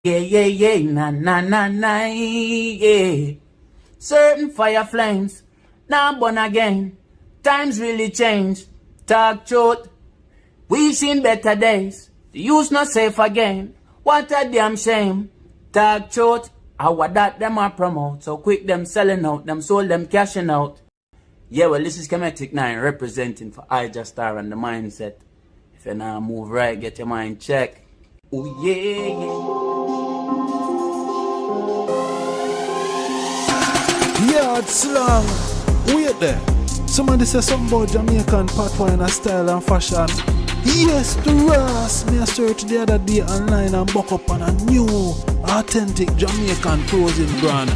Yeah, yeah, yeah, na, na, na, na, yeah. Certain fire flames, now born again. Times really change. Talk truth, we seen better days. The youth not safe again. What a damn shame. Talk truth, how that them a promote. So quick them selling out, them sold them cashing out. Yeah, well, this is Chematic 9 representing for Star and the mindset. If you now move right, get your mind checked. Oh, yeah, yeah. YardSlangz. Wait there. Somebody say something about Jamaican patois in a style and fashion. Yes, to Rasta. Me a search the other day online and buck up on a new, authentic Jamaican clothing brand.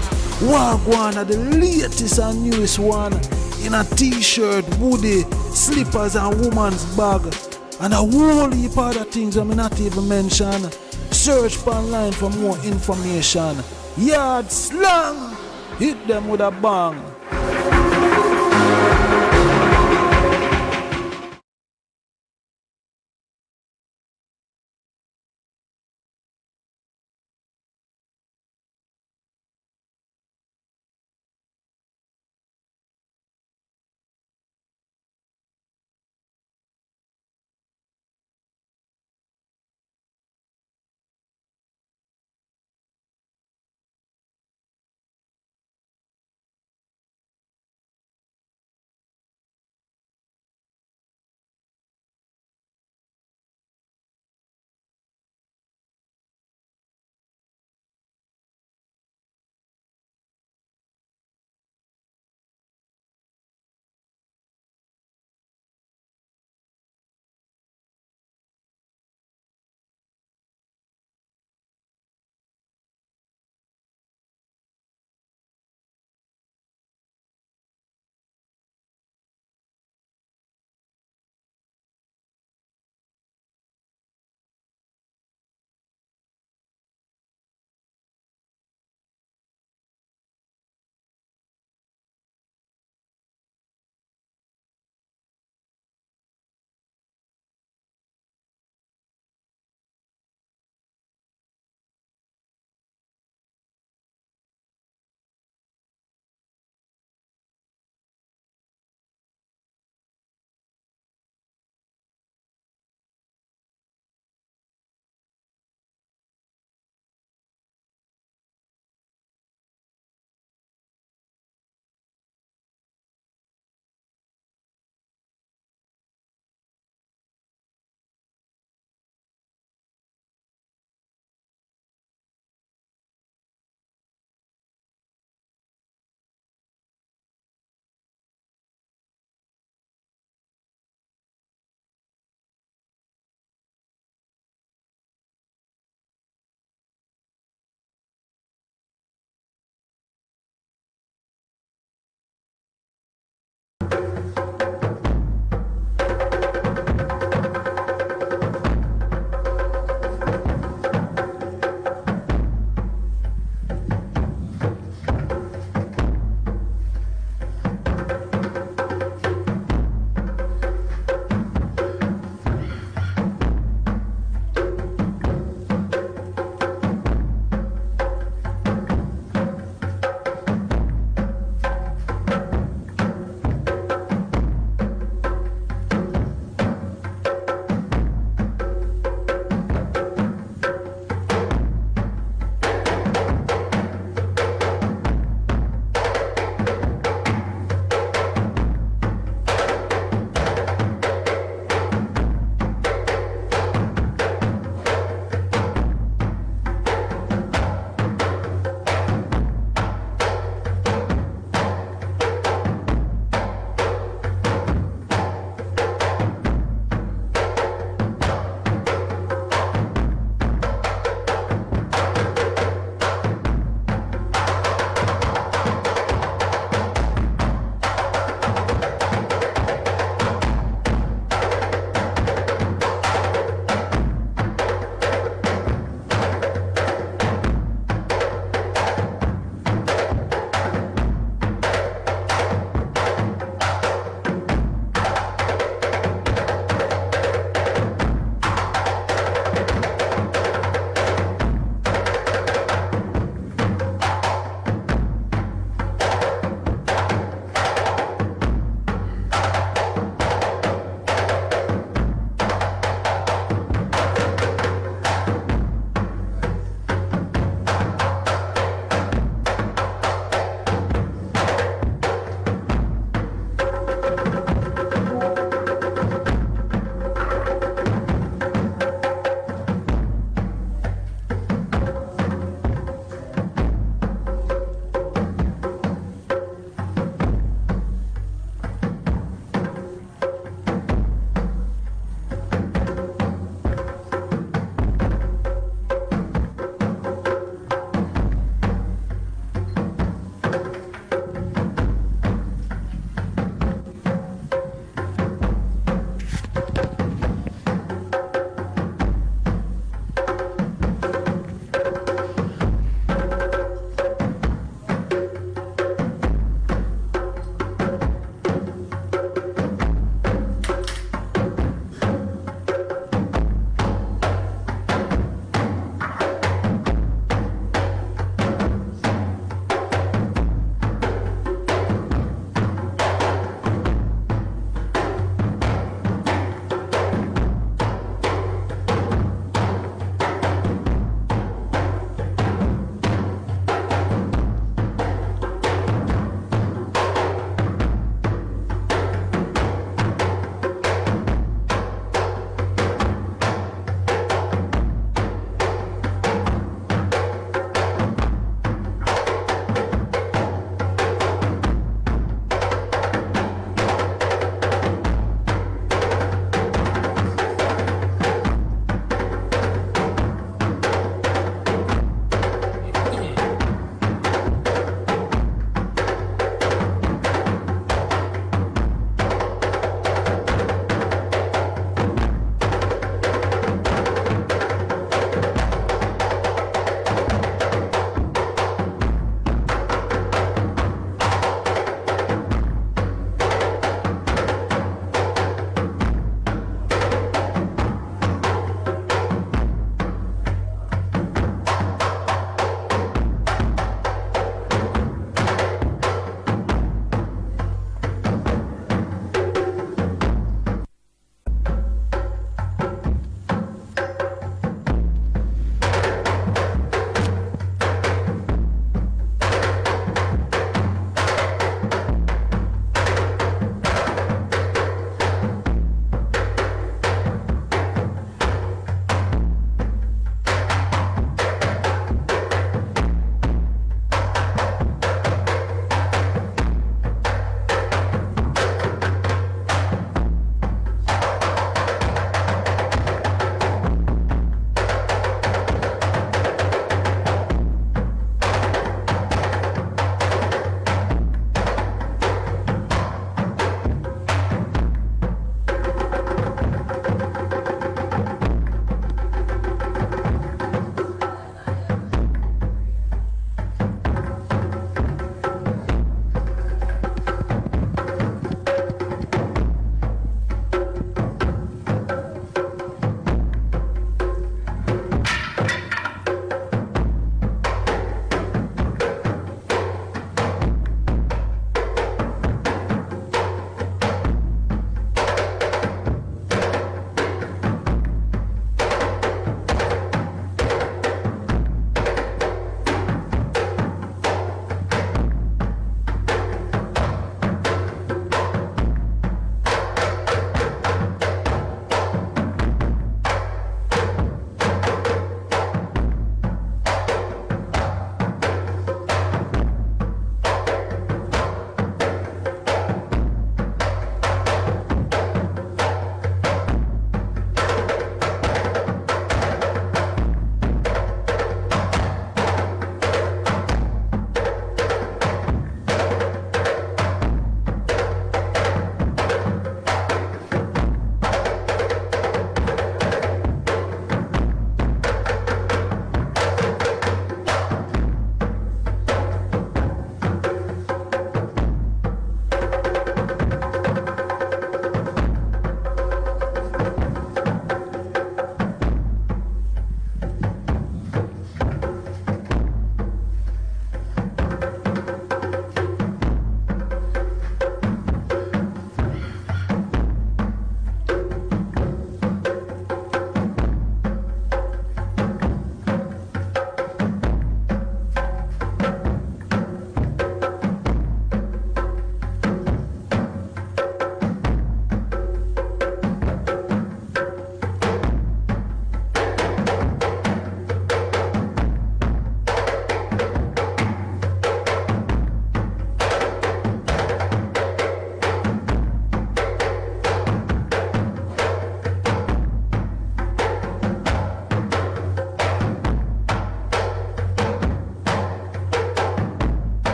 Wagwan are the latest and newest one. In a t-shirt, hoodie, slippers and woman's bag. And a whole heap of other things I may not even mention. Search online for more information. YardSlangz. Hit them with a bang.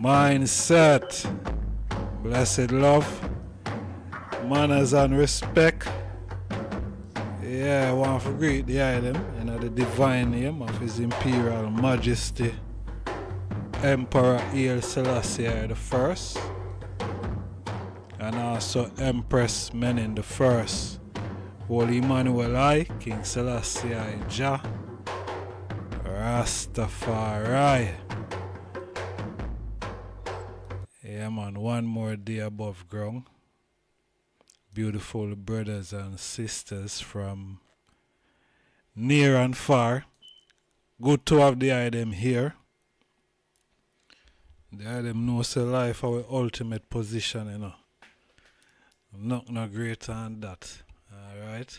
mindset, blessed love, manners and respect. Yeah, I want to greet the item in the divine name of His Imperial Majesty Emperor Haile Selassie the First, and also Empress Menen the First, Holy Emmanuel I, King Selassie I Jah, Rastafari. Yeah man, one more day above ground. Beautiful brothers and sisters from near and far. Good to have the item here. The item knows the life our ultimate position, you know. Nothing greater than that. Alright.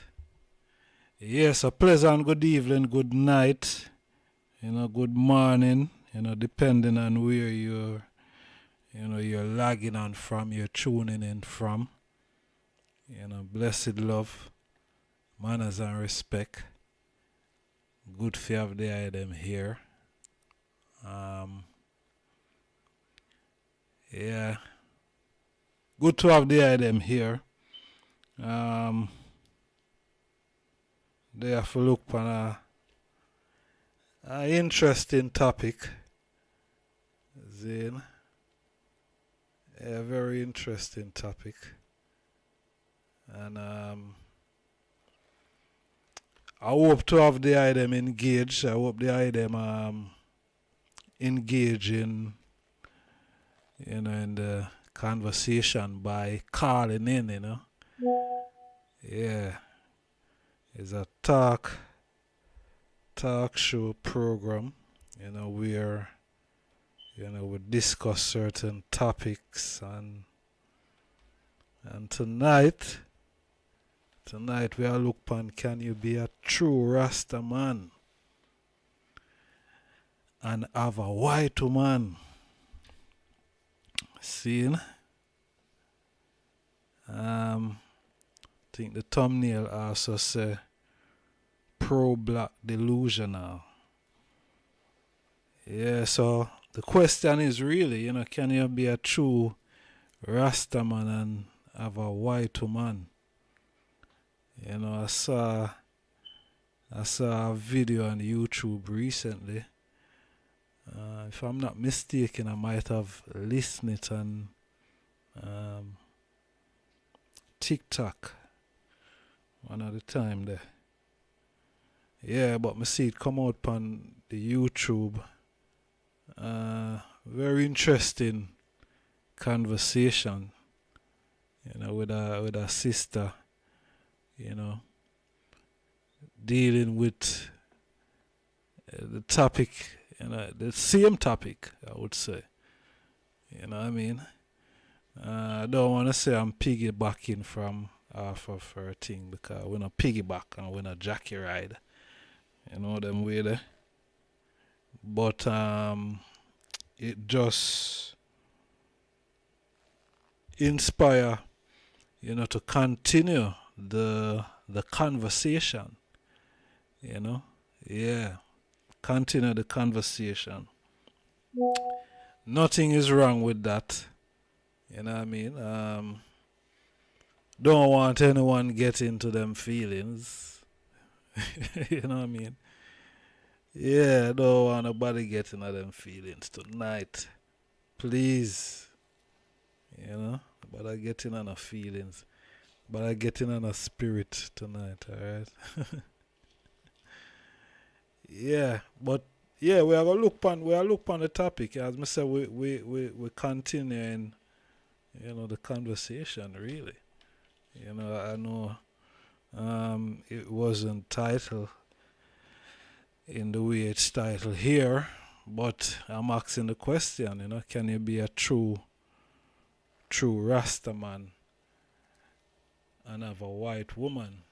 Yes, a pleasant good evening, good night, good morning, depending on where you're logging on from, you're tuning in from. Blessed love, manners and respect. Good to have the item here. Yeah. Good to have the item here. They have to look on a interesting topic. Zane. A very interesting topic. And I hope to have the item engaged. I hope the item engage in the conversation by calling in, Yeah. It's a talk show program, where we discuss certain topics, and tonight we are look upon, can you be a true Rasta man and have a white woman? Seen? I think the thumbnail also say pro-black delusional. Yeah, so the question is really, can you be a true Rasta man and have a white woman? I saw a video on YouTube recently. If I'm not mistaken, I might have listened it on TikTok one at a time there. Yeah, but I see it come out on the YouTube. Very interesting conversation, with a sister, dealing with the topic, the same topic, I would say. You know what I mean? I don't want to say I'm piggybacking from half of her thing, because we're not piggyback and we're not jockey ride. Them way there. But it just inspire, to continue the conversation. Yeah. Continue the conversation. Nothing is wrong with that. You know what I mean? Don't want anyone get into them feelings. You know what I mean? Yeah, don't want nobody getting into them feelings tonight. Please. But I get in on the feelings. But I get in on a spirit tonight, alright? Yeah, but yeah, we are gonna look on the topic. As I said, we continuing, the conversation really. I know it wasn't titled in the way it's titled here, but I'm asking the question, can you be a true Rasta man and have a white woman?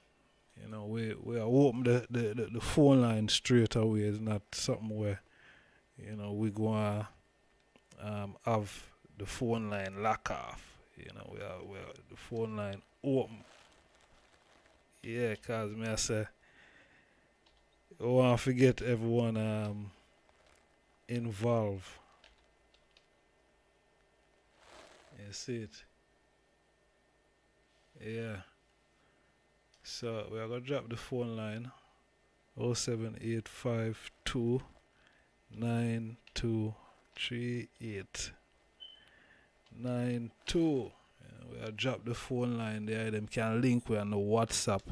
We are open the phone line straight away. It's not something where, we go have the phone line lock off. We are the phone line open. Yeah, cause I say, I want to forget everyone involved You see it? Yeah. So we are gonna drop the phone line 07852 9238 92. We are drop the phone line there. Them can link we on the WhatsApp.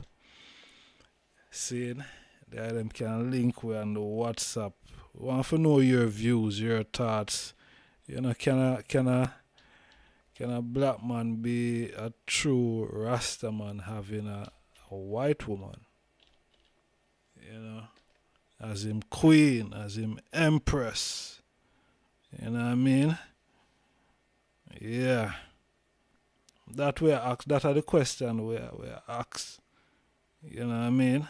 Seeing there, them can link we on the WhatsApp. We want to know your views, your thoughts. You know, can a black man be a true Rasta man having a white woman? You know, as him queen, as him empress. You know what I mean? Yeah. That we ask, that are the question we ask. You know what I mean?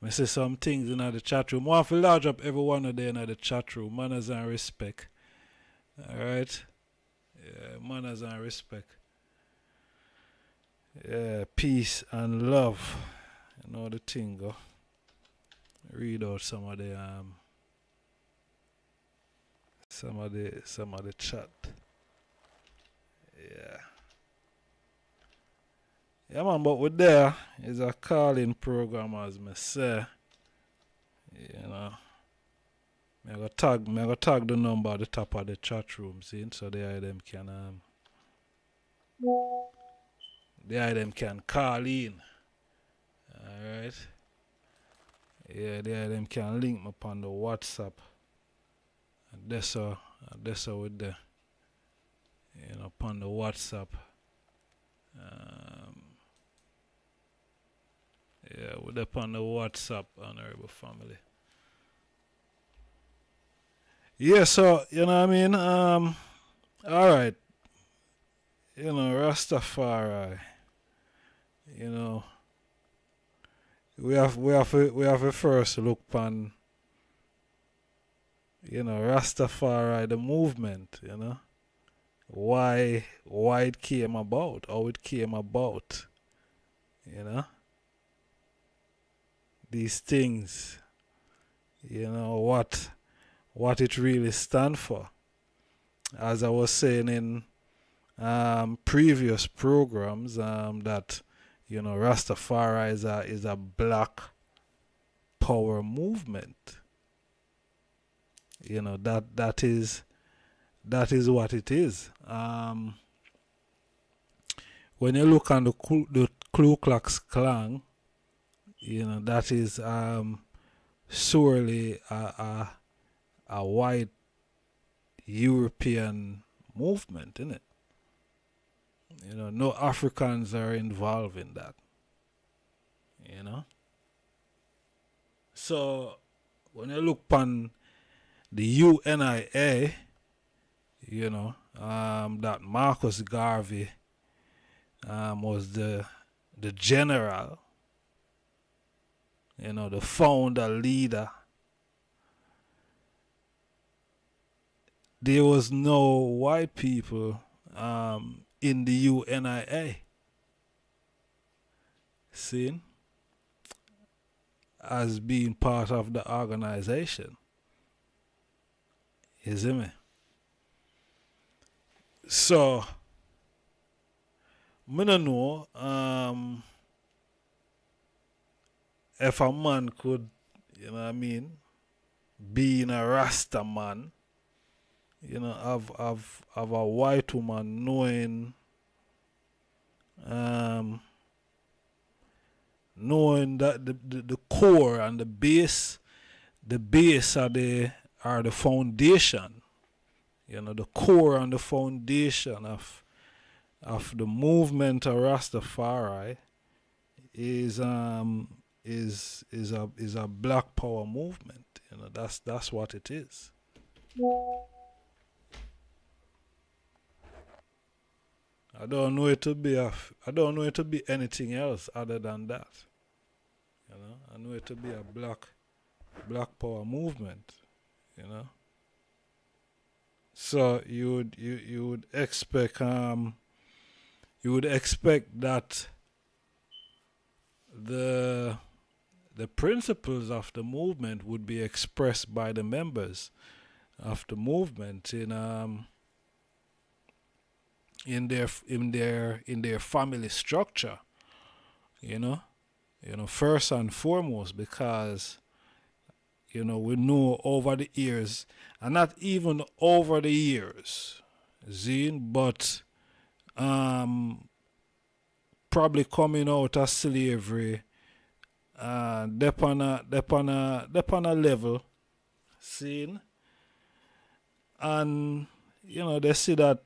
I see some things in the chat room. I want to large up everyone there in the chat room. Manners and respect. Alright? Yeah, manners and respect. Yeah, peace and love. You know the thing go. Read out some of the chat. Yeah. Yeah man, but with there is a calling program as me say. You know. I go tag the number at the top of the chat room, see, so them can call in. Alright. Yeah, them can link me upon the WhatsApp. And that's how with the upon the WhatsApp. Yeah, with upon the WhatsApp, honorable family. Yeah, so you know what I mean? Alright. You know, Rastafari. You know. We have to first look upon Rastafari, the movement, you know. Why it came about, how it came about, you know. These things, you know, what it really stands for. As I was saying in previous programs, that Rastafari is a black power movement. You know, that is what it is. When you look on the Ku Klux Klan, you know, that is surely a white European movement, isn't it? You know, no Africans are involved in that. You know? So when you look upon the UNIA, you know, that Marcus Garvey was the general, you know, the founder, leader. There was no white people in the UNIA. Seen as being part of the organization. You see me? So, I don't know if a man could, you know what I mean, being a Rasta man, you know, of a white woman knowing that the core and the base are the foundation. You know, the core and the foundation of the movement of Rastafari is a black power movement. You know, that's what it is. I don't know it to be anything else other than that. You know, I know it to be a black power movement. You know. So you would expect that the principles of the movement would be expressed by the members of the movement in in their family structure, you know. First and foremost, because we know over the years, and not even over the years, Zine, but probably coming out of slavery, dep on a level, seen, and they see that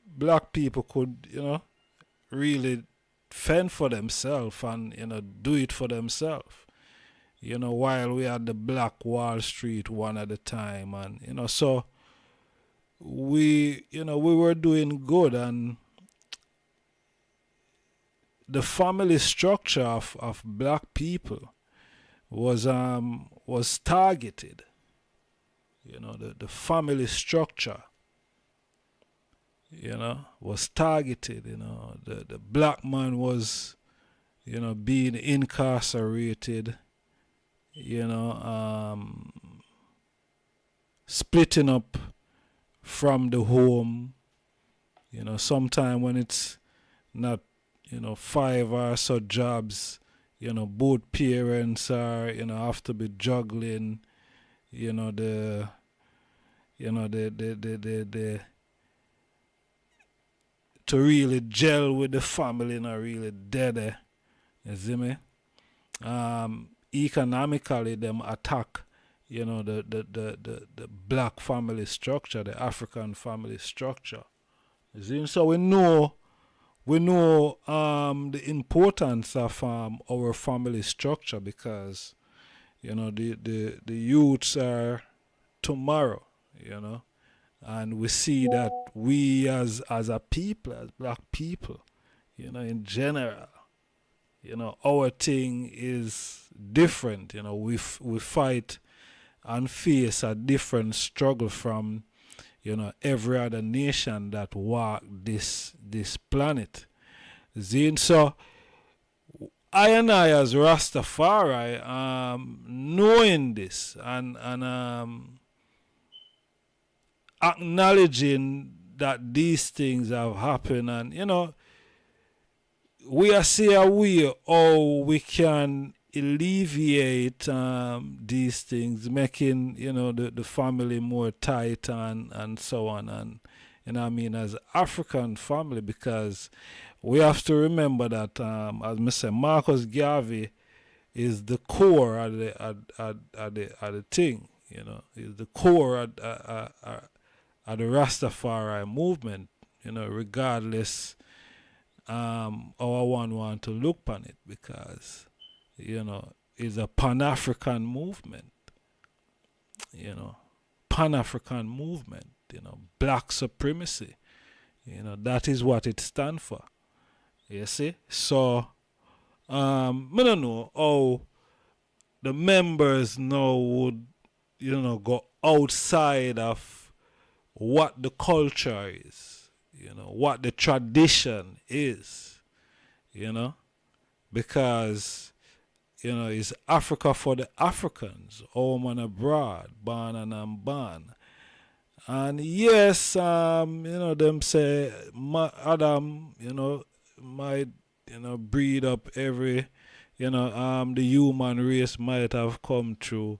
black people could really fend for themselves and do it for themselves. While we had the Black Wall Street one at a time, and so we were doing good, and the family structure of black people was targeted. The family structure was targeted. The black man was being incarcerated, splitting up from the home, sometime when it's not 5 or so jobs, both parents are have to be juggling the to really gel with the family, really dead. You see me? Economically, them attack, the black family structure, the African family structure. You see? So we know the importance of our family structure, because the youths are tomorrow, and we see that we as a people, as black people, in general, our thing is different. We fight and face a different struggle from every other nation that walk this planet. Zine, so I as Rastafari, knowing this and acknowledging that these things have happened, and we are see a way how we can alleviate these things, making the family more tight and so on, and as African family, because we have to remember that as I say, Marcus Garvey is the core of the thing, is the core of the Rastafari movement, regardless how one want to look upon it, because it's a Pan-African movement, Pan-African movement, black supremacy, that is what it stands for. You see? So I don't know how the members now would go outside of what the culture is, what the tradition is, because it's Africa for the Africans, home and abroad, born and unborn. And yes, them say Adam, might breed up every the human race might have come through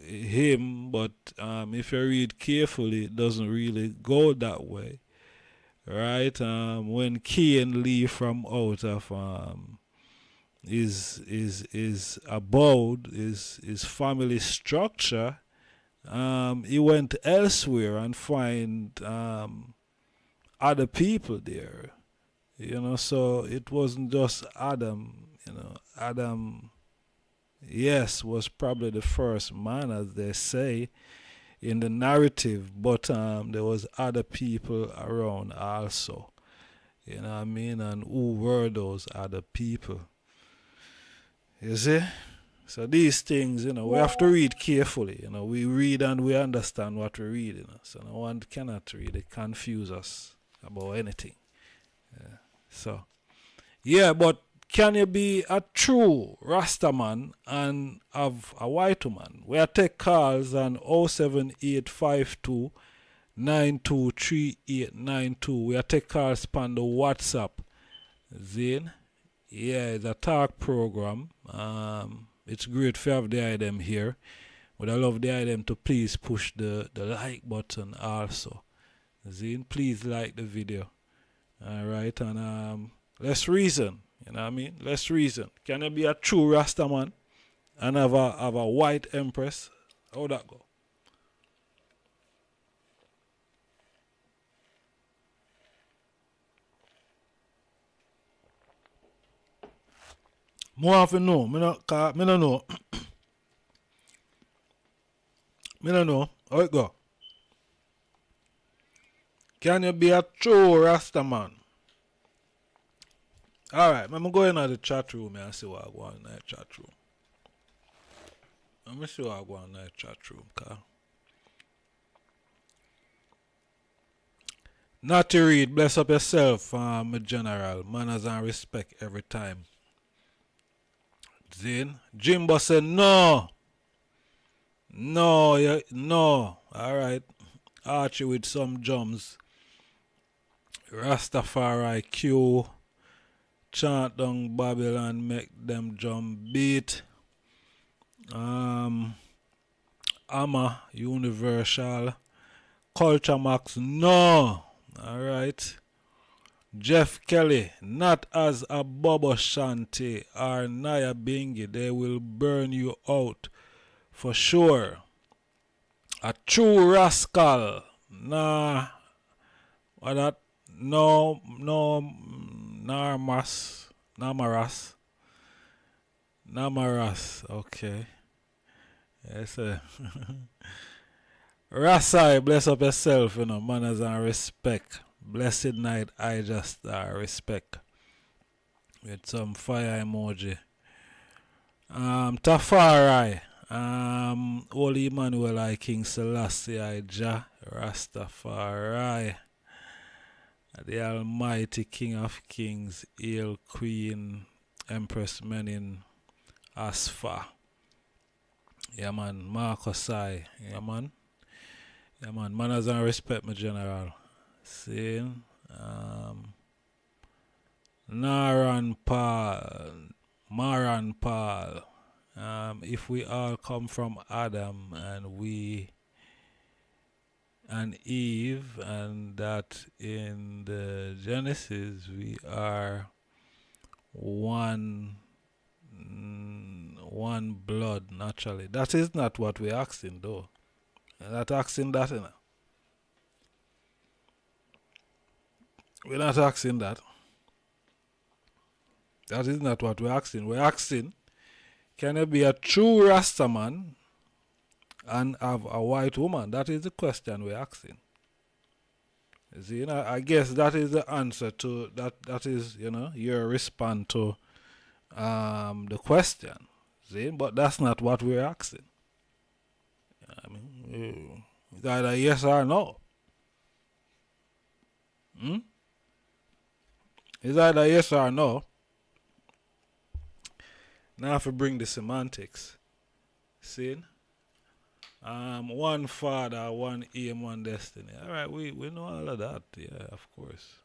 him, but if you read carefully, it doesn't really go that way, right? When Cain leave from out of his abode, his family structure, he went elsewhere and find other people there, so it wasn't just Adam. Adam, yes, was probably the first man, as they say in the narrative, but there was other people around also, and who were those other people? You see? So these things, we have to read carefully. We read and we understand what we read. So no one cannot really confuse us about anything. Yeah. So, yeah, but can you be a true Rastaman and have a white woman? We take calls on 07852 923892. We are take calls on the WhatsApp. Zane. Yeah, it's a talk program. It's great to have the item here. But I love the item to please push the like button also. Zane, please like the video. Alright, and let's reason. You know what I mean? Let's reason. Can you be a true Rasta man and have a white empress? How that go? More often no. Me no know. Me no know. How it go? Can you be a true Rasta man? Alright, I'm going to the chat room and see what I go on in the chat room. Let me see what I go on in the chat room, car. Not to read, bless up yourself, my general. Manners and respect every time. Zane. Jimbo said no. No, yeah, no. Alright. Archie with some drums. Rastafari Q. Chant down Babylon, make them drum beat. Amma Universal. Culture Max, no. Alright. Jeff Kelly, not as a Bobo Shanti or Naya Bingi, they will burn you out for sure. A true rascal, nah, what that? No, Namaras, okay. Yes, Rasai, bless up yourself, you know, manners and respect. Blessed night, I just respect. With some fire emoji. Tafari, Holy Emmanuel, I King Selassie, I Jah, Rastafari. The Almighty King of Kings, Hail Queen, Empress Menin, Asfa. Yeah, man, Marcus I. Yeah, man. Yeah, man, manners and respect, my general. Saying, Maran Paul. If we all come from Adam and we and Eve, and that in the Genesis we are one blood naturally. That is not what we're asking though. We're not asking that, you know. We're not asking that. That is not what we're asking. We're asking, can you be a true Rasta man and have a white woman? That is the question we're asking. You see, you know, I guess that is the answer to that. That is, you know, your response to the question. See, but that's not what we're asking. I mean, it's either yes or no. It's either yes or no. Now if we bring the semantics. See? One father, one aim, one destiny. Alright, we know all of that. Yeah, of course.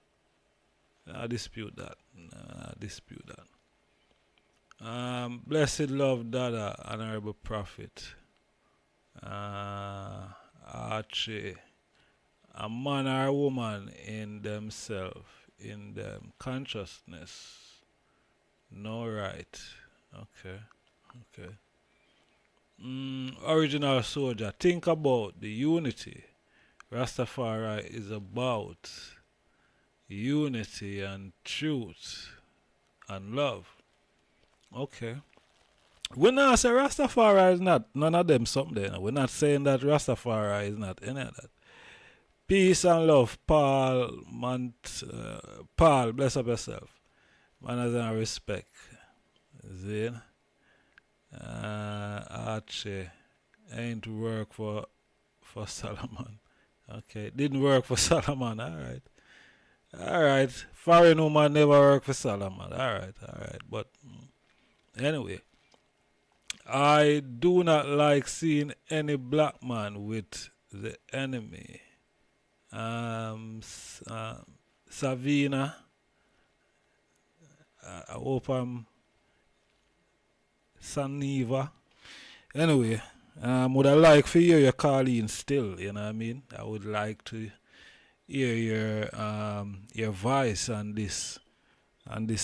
I dispute that. Blessed love Dada, Honorable Prophet. Archie. A man or a woman in themselves, in them consciousness. No right. Okay. Original soldier. Think about the unity. Rastafari is about unity and truth and love. Okay. We're not saying Rastafari is not none of them something. We're not saying that Rastafari is not any of that. Peace and love, Paul. Paul, bless up yourself. Manners and respect. Zane. Archie. Ain't work for Solomon. Okay. Didn't work for Solomon. Alright. Foreign woman never worked for Solomon. Alright. But anyway. I do not like seeing any black man with the enemy. Savina. I hope I'm Saniva. Anyway, would I like for you your calling still, you know what I mean? I would like to hear your voice on this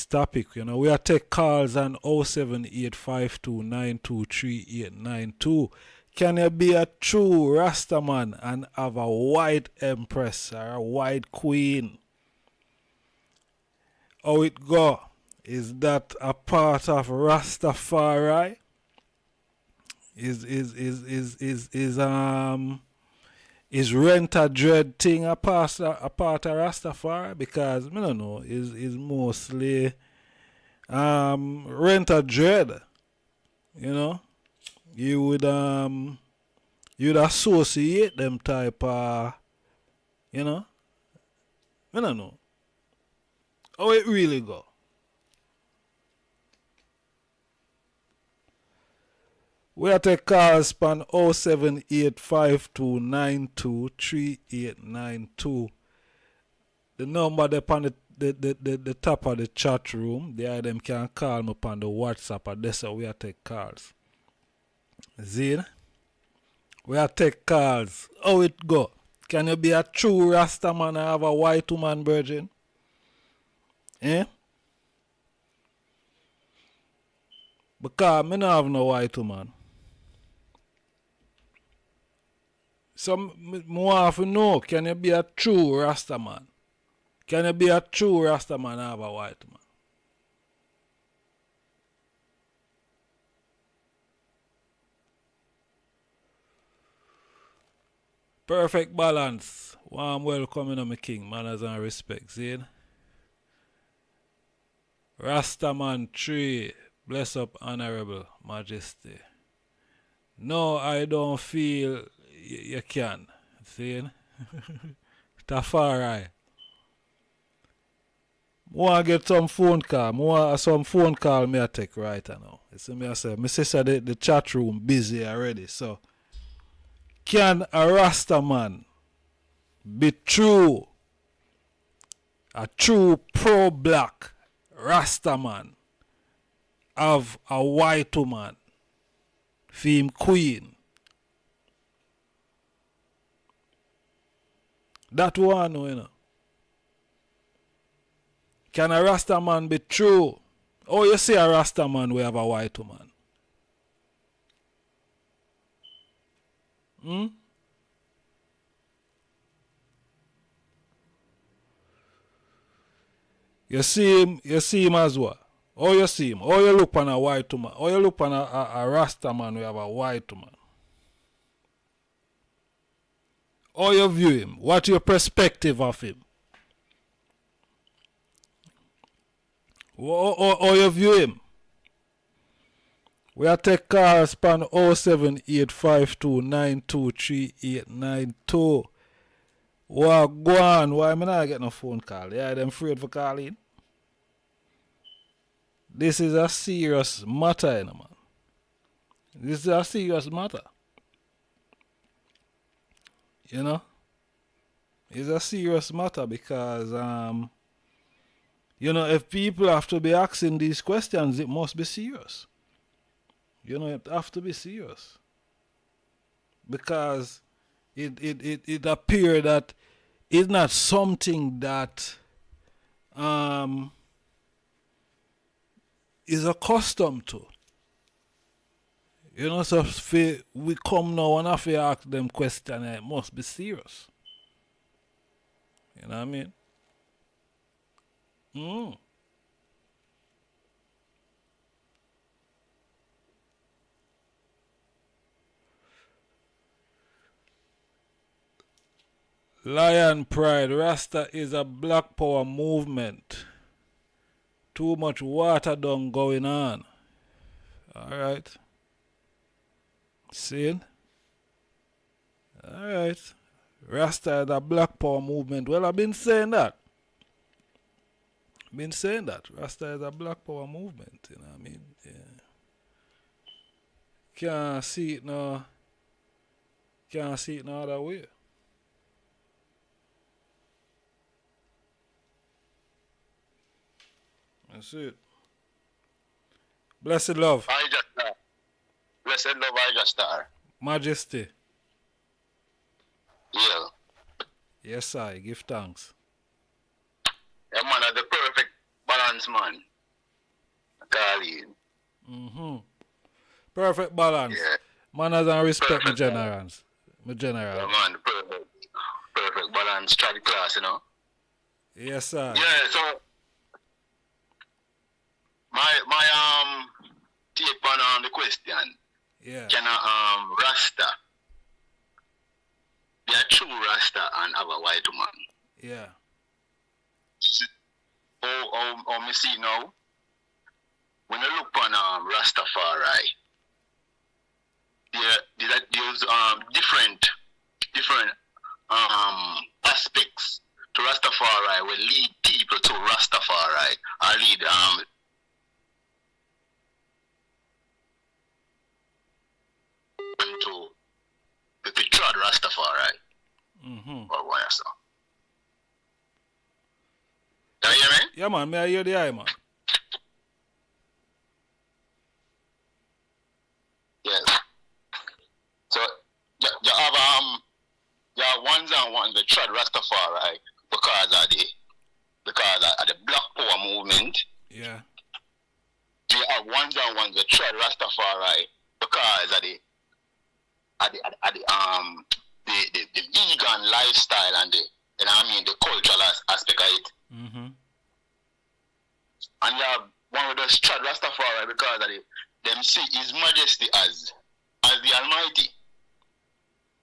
topic. You know, we are take calls on 07852923892. Can you be a true Rastaman and have a white empress or a white queen? How it go? Is that a part of Rastafari? Is rent a dread thing a part of Rastafari? Because I don't know, is mostly rent a dread. You know, you would you'd associate them type you know. I don't know. How it really go? We are take calls span 07852923892. The number there on the top of the chat room. There them can call me upon the WhatsApp, and that's how we are take calls. Zin? We are take calls. How it go? Can you be a true Rastaman and have a white woman virgin? Eh? Because me no have no white woman. So me want to know, can you be a true Rastaman? Can you be a true Rastaman and have a white man? Perfect balance. Warm welcome in my king, manners and respect. See? Rastaman 3. Bless up, honorable majesty. No, I don't feel you can. See? Tafari. I get some phone call. Some phone call me I take right now. You see me I say, my sister the chat room busy already. So can a Rastaman be true? A true pro-black Rastaman have a white woman for him queen? That one, you know. Can a Rastaman be true? Oh, you see a Rastaman we have a white woman. You see him as well. Oh, you see him. Oh, you look on a white woman. Oh, you look on a Rastaman we have a white woman. Oh, you view him. What's your perspective of him? Or you view him. We are take calls span 07852923892. Wow, go on. Why am I not getting a phone call? Yeah, them afraid for calling. This is a serious matter, you know, man. This is a serious matter. You know? It's a serious matter because you know, if people have to be asking these questions, it must be serious. You know, it have to be serious. Because it appears that it's not something that is accustomed to. You know, so if we come now and have to ask them questions, it must be serious. You know what I mean? Lion Pride, Rasta is a black power movement. Too much water done going on. Alright. See? Alright. Rasta is a black power movement. Well, I've been saying that. Rasta is a black power movement. You know what I mean? Yeah. Can't see it no other way. That's it. Blessed love. I just blessed love I just star. Majesty. Yeah. Yes, I give thanks. A man of the perfect balance man. I call him. Mm-hmm. Perfect balance. Yeah. Manners and respect my Perfect generals. My Yeah, general. man, the perfect balance study class, you know. Yes, sir. Yeah, so my take on the question. Yeah. Can a Rasta be a true Rasta and have a white woman? Yeah. Oh, me see now. When I look on Rastafari, there's different aspects to Rastafari will lead people to Rastafari or lead to the trad Rastafari Mm-hmm. or what so. Do you hear me? Yeah, man. May I hear the eye, man? Yes. So you have ones and ones that trad Rastafari because of the Black Power movement. Yeah. You have ones and ones that trad Rastafari because of the vegan lifestyle and the cultural aspect of it. Mm-hmm. And you have one with the trad Rastafari because of them see His Majesty as the Almighty.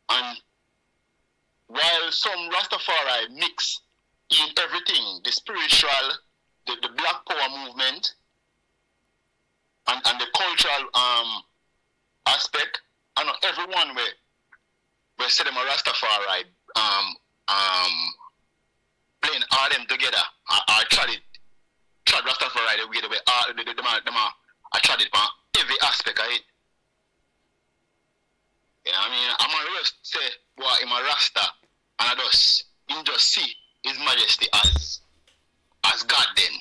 And while some Rastafari mix in everything, the spiritual, the Black Power movement, and the cultural aspect, and everyone we say them a Rastafari playing all them together. I tried Rastafari the way I tried it on every aspect of it. You know what I mean? I'm gonna just say, boy, I'm a Rasta, and I just see His Majesty as God then.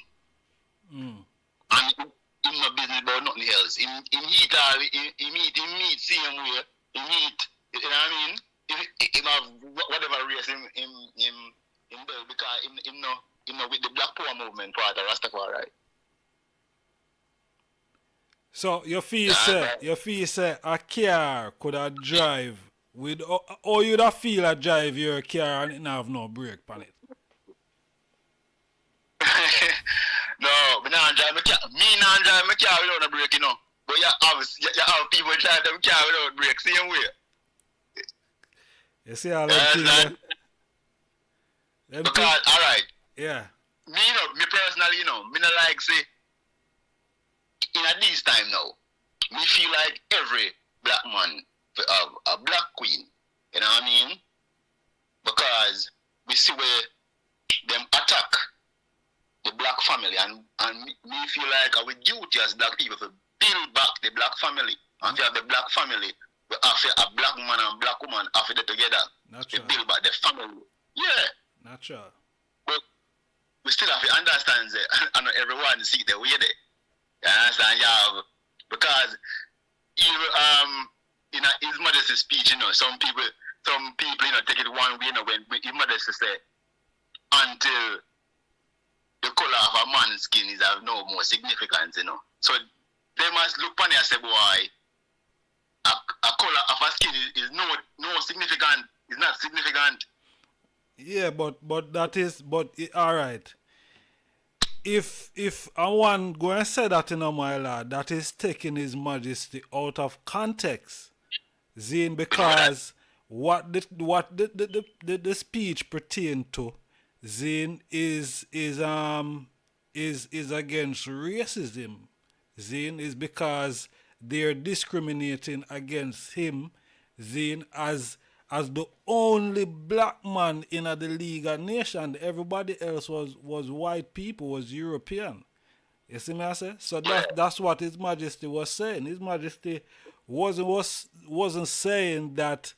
Mm. And him no business about nothing else. Him meet same way. He meet, you know what I mean? Him have whatever race him do, because him no with the Black Power movement part of Rastafari. So you feel say a car could have drive with or you'd have feel a drive your car and it not have no brake on it. No, me not drive my car. Me not drive my car without a brake, you know. But you have people drive them car without brake, same way. You see all that thing there? Them Because, thing- alright, Yeah. me personally, me not like say, in a this time now, me feel like every black man have a black queen. You know what I mean? Because we see where them attack the black family, and me feel like we duty as black people to build back the black family. And to have the black family, we have a black man and black woman after they together. Natural. To build back the family. Yeah. Natural. But we still have to understand that and not everyone see the way there. You understand? Yeah, because in His Majesty's speech, some people, take it one way, when His Majesty say, until the color of a man's skin is of no more significance, So they must look upon it and say, boy, a color of a skin is no significant, is not significant. Yeah, but all right. If I want go and say that my lord, that is taking His Majesty out of context, Zine, because what the speech pertain to, Zine, is against racism. Zine, is because they're discriminating against him, Zine, as the only black man in the League of Nations. Everybody else was white people, was European. You see me I say? So that's what His Majesty was saying. His Majesty wasn't saying that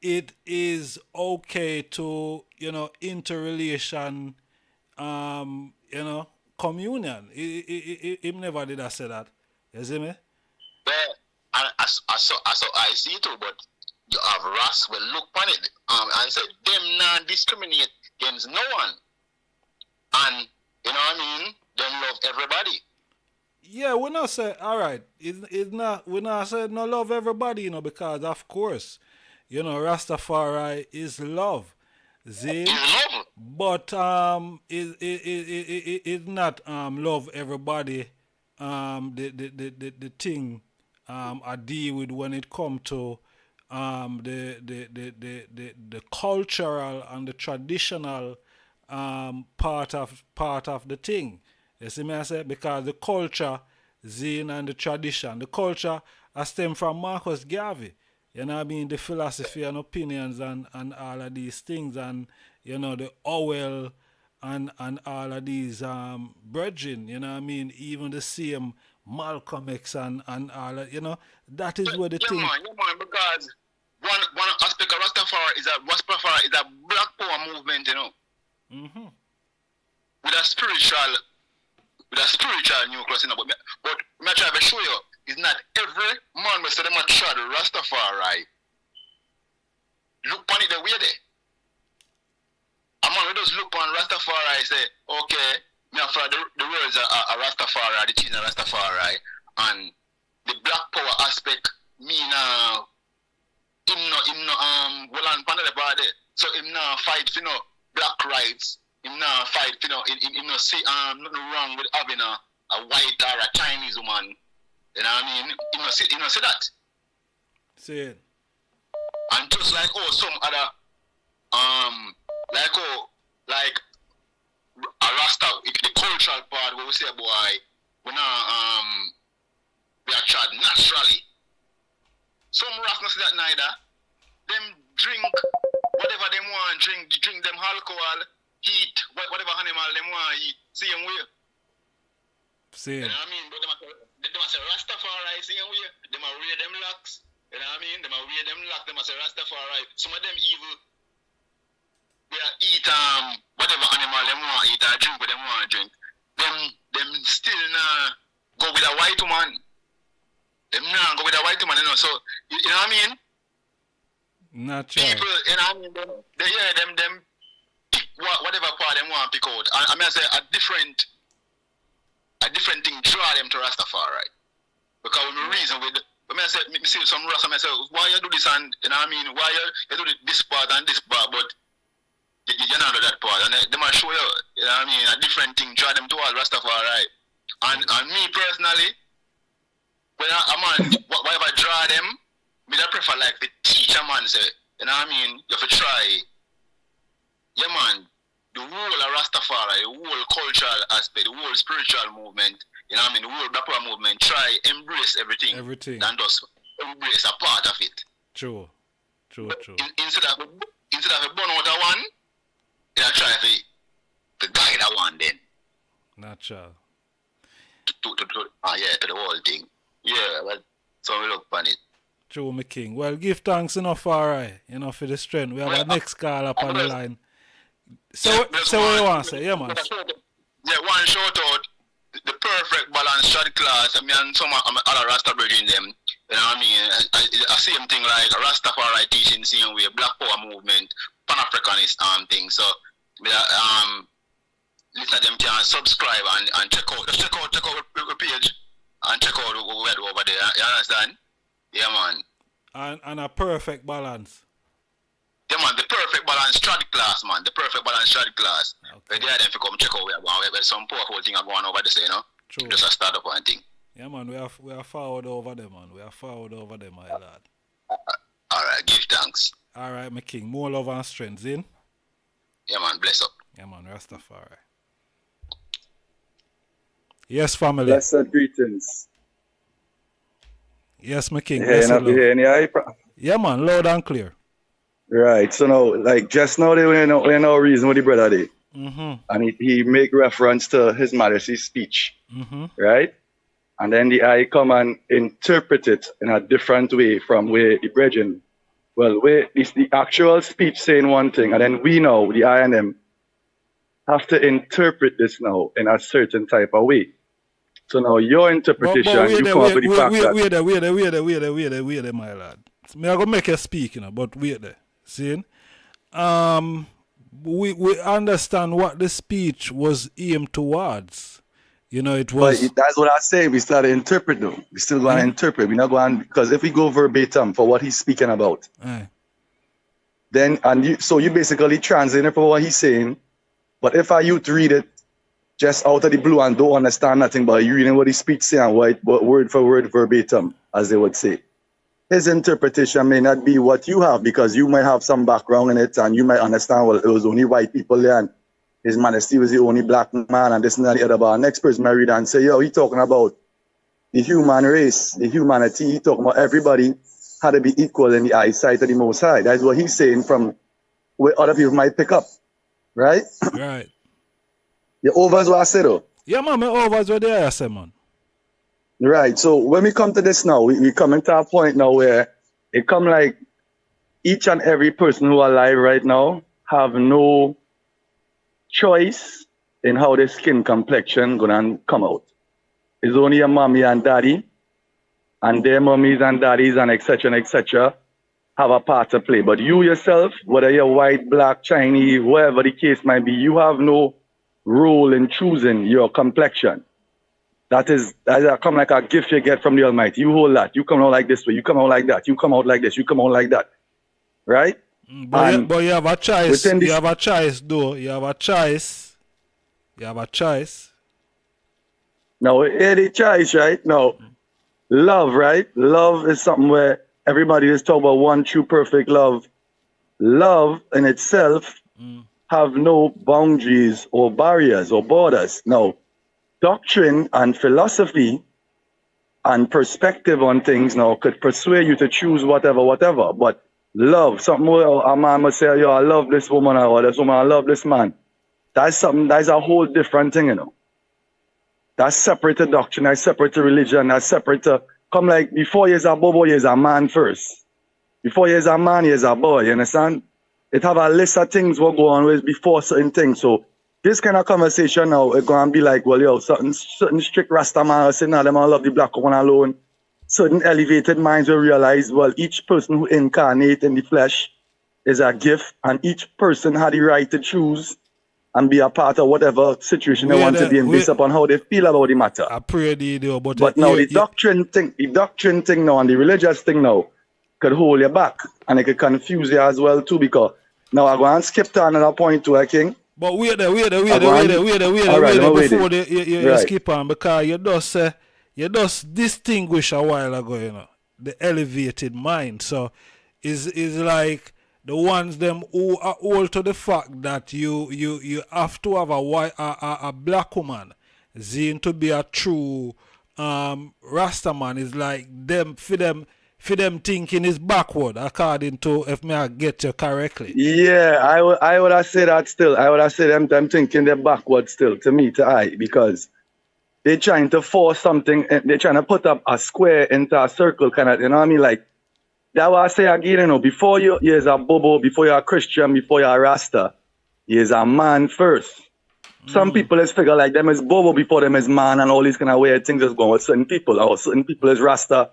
it is okay to, interrelation, communion. He never did I say that. You see me? Yeah, and I see it too, but you have Ras will look on it and say them not discriminate against no one. And you know what I mean? Them love everybody. Yeah, we not say all right. It's not we not say no love everybody, because of course, Rastafari is love. See? It's love. But it not love everybody. The thing I deal with when it come to the cultural and the traditional part of the thing. You see me I say? Because the culture, Zine, and the tradition. The culture stem from Marcus Garvey. You know what I mean? The philosophy and opinions and all of these things, and the Orwell and all of these brethren, you know what I mean? Even the same Malcolm X and all of, that is where the thing. Yeah, man, because one aspect of Rastafari is that Rastafari is a black power movement, Mm-hmm. With a spiritual nucleus, but I'm trying to show you, it's not every man who say them a try the Rastafari. Look on it the way there. A man who does look on Rastafari say, okay, me after the words are Rastafari, the teaching of Rastafari, and the black power aspect, me now, him no well on panel about it. So him now fight black rights. Him now fight, him no say nothing wrong with having a white or a Chinese woman. You know what I mean? Him no say that. See it. And just like some other like a Rasta, the cultural part where we say boy, we are tried naturally. Some Rasta say that neither. Them drink whatever they want, drink them alcohol, eat whatever animal they want eat, same way. See. You know what I mean? But them say Rastafari same way. Them a wear them locks. You know what I mean? Them a wear them locks. Them a say Rastafari. Some of them evil. They eat whatever animal they want eat or drink what they want drink. Them still nah go with a white woman. Them nah go with a white woman. So you know what I mean? Natural. People, you know what I mean? Them pick whatever part they want to pick out. I mean, I say a different thing draw them to Rastafari. Because when we reason with, when I say, me see some Rasta, I say, why you do this and, you know what I mean? Why you do this part and this part, but you don't know that part. And they might show you, you know what I mean? A different thing draw them to all Rastafari. And me personally, when a man, whatever draw them, me I prefer like the teacher man say, you know what I mean? You have to try, yeah man, the whole of Rastafari, the whole cultural aspect, the whole spiritual movement, you know what I mean? The whole black power movement, try embrace everything. Everything. And just embrace a part of it. True. Instead of a burn out one, you try to guide that one then. Natural. To the whole thing. Yeah, well, so we look on it. True, my king. Well, give thanks enough, alright, for the strength. We have our next call up on the line. So what you want to say? Yeah, man. Yeah, one shout out, the perfect balance shot class. I mean, and some other Rasta bridging them. You know what I mean? I same thing like Rastafari teaching, same way, Black Power movement, Pan-Africanist thing. So, listen to them can subscribe and check out the page and check out what we do over there. You understand? Yeah, man. And a perfect balance. Yeah, man, the perfect balance strategy class, man. The perfect balance strategy class. Okay. They are them to come check out where we're going. There's some powerful thing are going over there, True. Just a start up one thing. Yeah, man, we are forward over them, man. We are forward over them, my lad. Alright, give thanks. Alright, my king. More love and strength, in? Yeah, man, bless up. Yeah, man, Rastafari. Yes, family. Blessed greetings. Yes, my king. Yeah, man, loud and clear. Right. So now, like just now, we know reason what the brother did, and he make reference to His Majesty's speech, right? And then the I come and interpret it in a different way from where the brethren. Well, where is the actual speech saying one thing, and then we know the I and them have to interpret this now in a certain type of way. So now your interpretation, you come up with the fact that... Wait there, my lad. Me I go make you speak, but wait there. See? We understand what the speech was aimed towards. It was... But that's what I say. We start to interpret, though. We still going to interpret. We're not going... Because if we go verbatim for what he's speaking about, then... So you basically translate it for what he's saying. But if a youth read it just out of the blue and don't understand nothing, but you reading what his speech saying, word for word, verbatim, as they would say, his interpretation may not be what you have, because you might have some background in it and you might understand, well, it was only white people there and His Majesty was the only black man and this and that, the other. But next person might read and say, yo, he talking about the human race, the humanity. He talking about everybody had to be equal in the eyesight of the Most High. That's what he's saying from where other people might pick up. Right? Right. You overs what I said, though? Yeah, man, my overs what I say, man. Right. So when we come to this now, we come into a point now where it come like each and every person who are alive right now have no choice in how their skin complexion gonna come out. It's only a mommy and daddy, and their mummies and daddies and etc. have a part to play. But you yourself, whether you're white, black, Chinese, whatever the case might be, you have no role in choosing your complexion. That come like a gift you get from the Almighty. You hold that. You come out like this way. You come out like that. You come out like this. You come out like that. Right? But you have a choice. You have a choice, though. You have a choice. You have a choice. Now, any choice, right? Now, love, right? Love is something where everybody is talking about one true perfect love. Love in itself have no boundaries or barriers or borders. Now, doctrine and philosophy and perspective on things now could persuade you to choose whatever. But love, something where a man must say, yo, I love this woman, or this woman, I love this man. That's a whole different thing, you know. That's separate to doctrine, that's separate to religion, that's separate to, come like, before you're a boy, you're a man first. Before you're a man, you're a boy, you understand? It have a list of things what go on with before certain things. So this kind of conversation now, it's going to be like, well, yo, certain strict Rasta man say, nah, them all love the black one alone. Certain elevated minds will realize, well, each person who incarnate in the flesh is a gift, and each person had the right to choose and be a part of whatever situation they want to be in based upon how they feel about the matter. I pray they do, but now the doctrine thing now and the religious thing now could hold you back, and it could confuse you as well too, because now I'm going to skip to another point too, I think. But wait there before you skip on, because you just distinguish a while ago, you know, the elevated mind. So is like the ones them who are all to the fact that you have to have a black woman seen to be a true Rasta man. Is like them for them thinking is backward, according to, if I get you correctly. Yeah, I would have said that still. I would have said them thinking they're backward still, to me, because they're trying to force something, they're trying to put up a square into a circle, kind of, you know what I mean? Like, that's what I say again, you know, before you're a bobo, before you're a Christian, before you're a Rasta, you're a man first. Some people is figure like them is bobo before them is man, and all these kind of weird things is going with certain people. Or certain people is Rasta.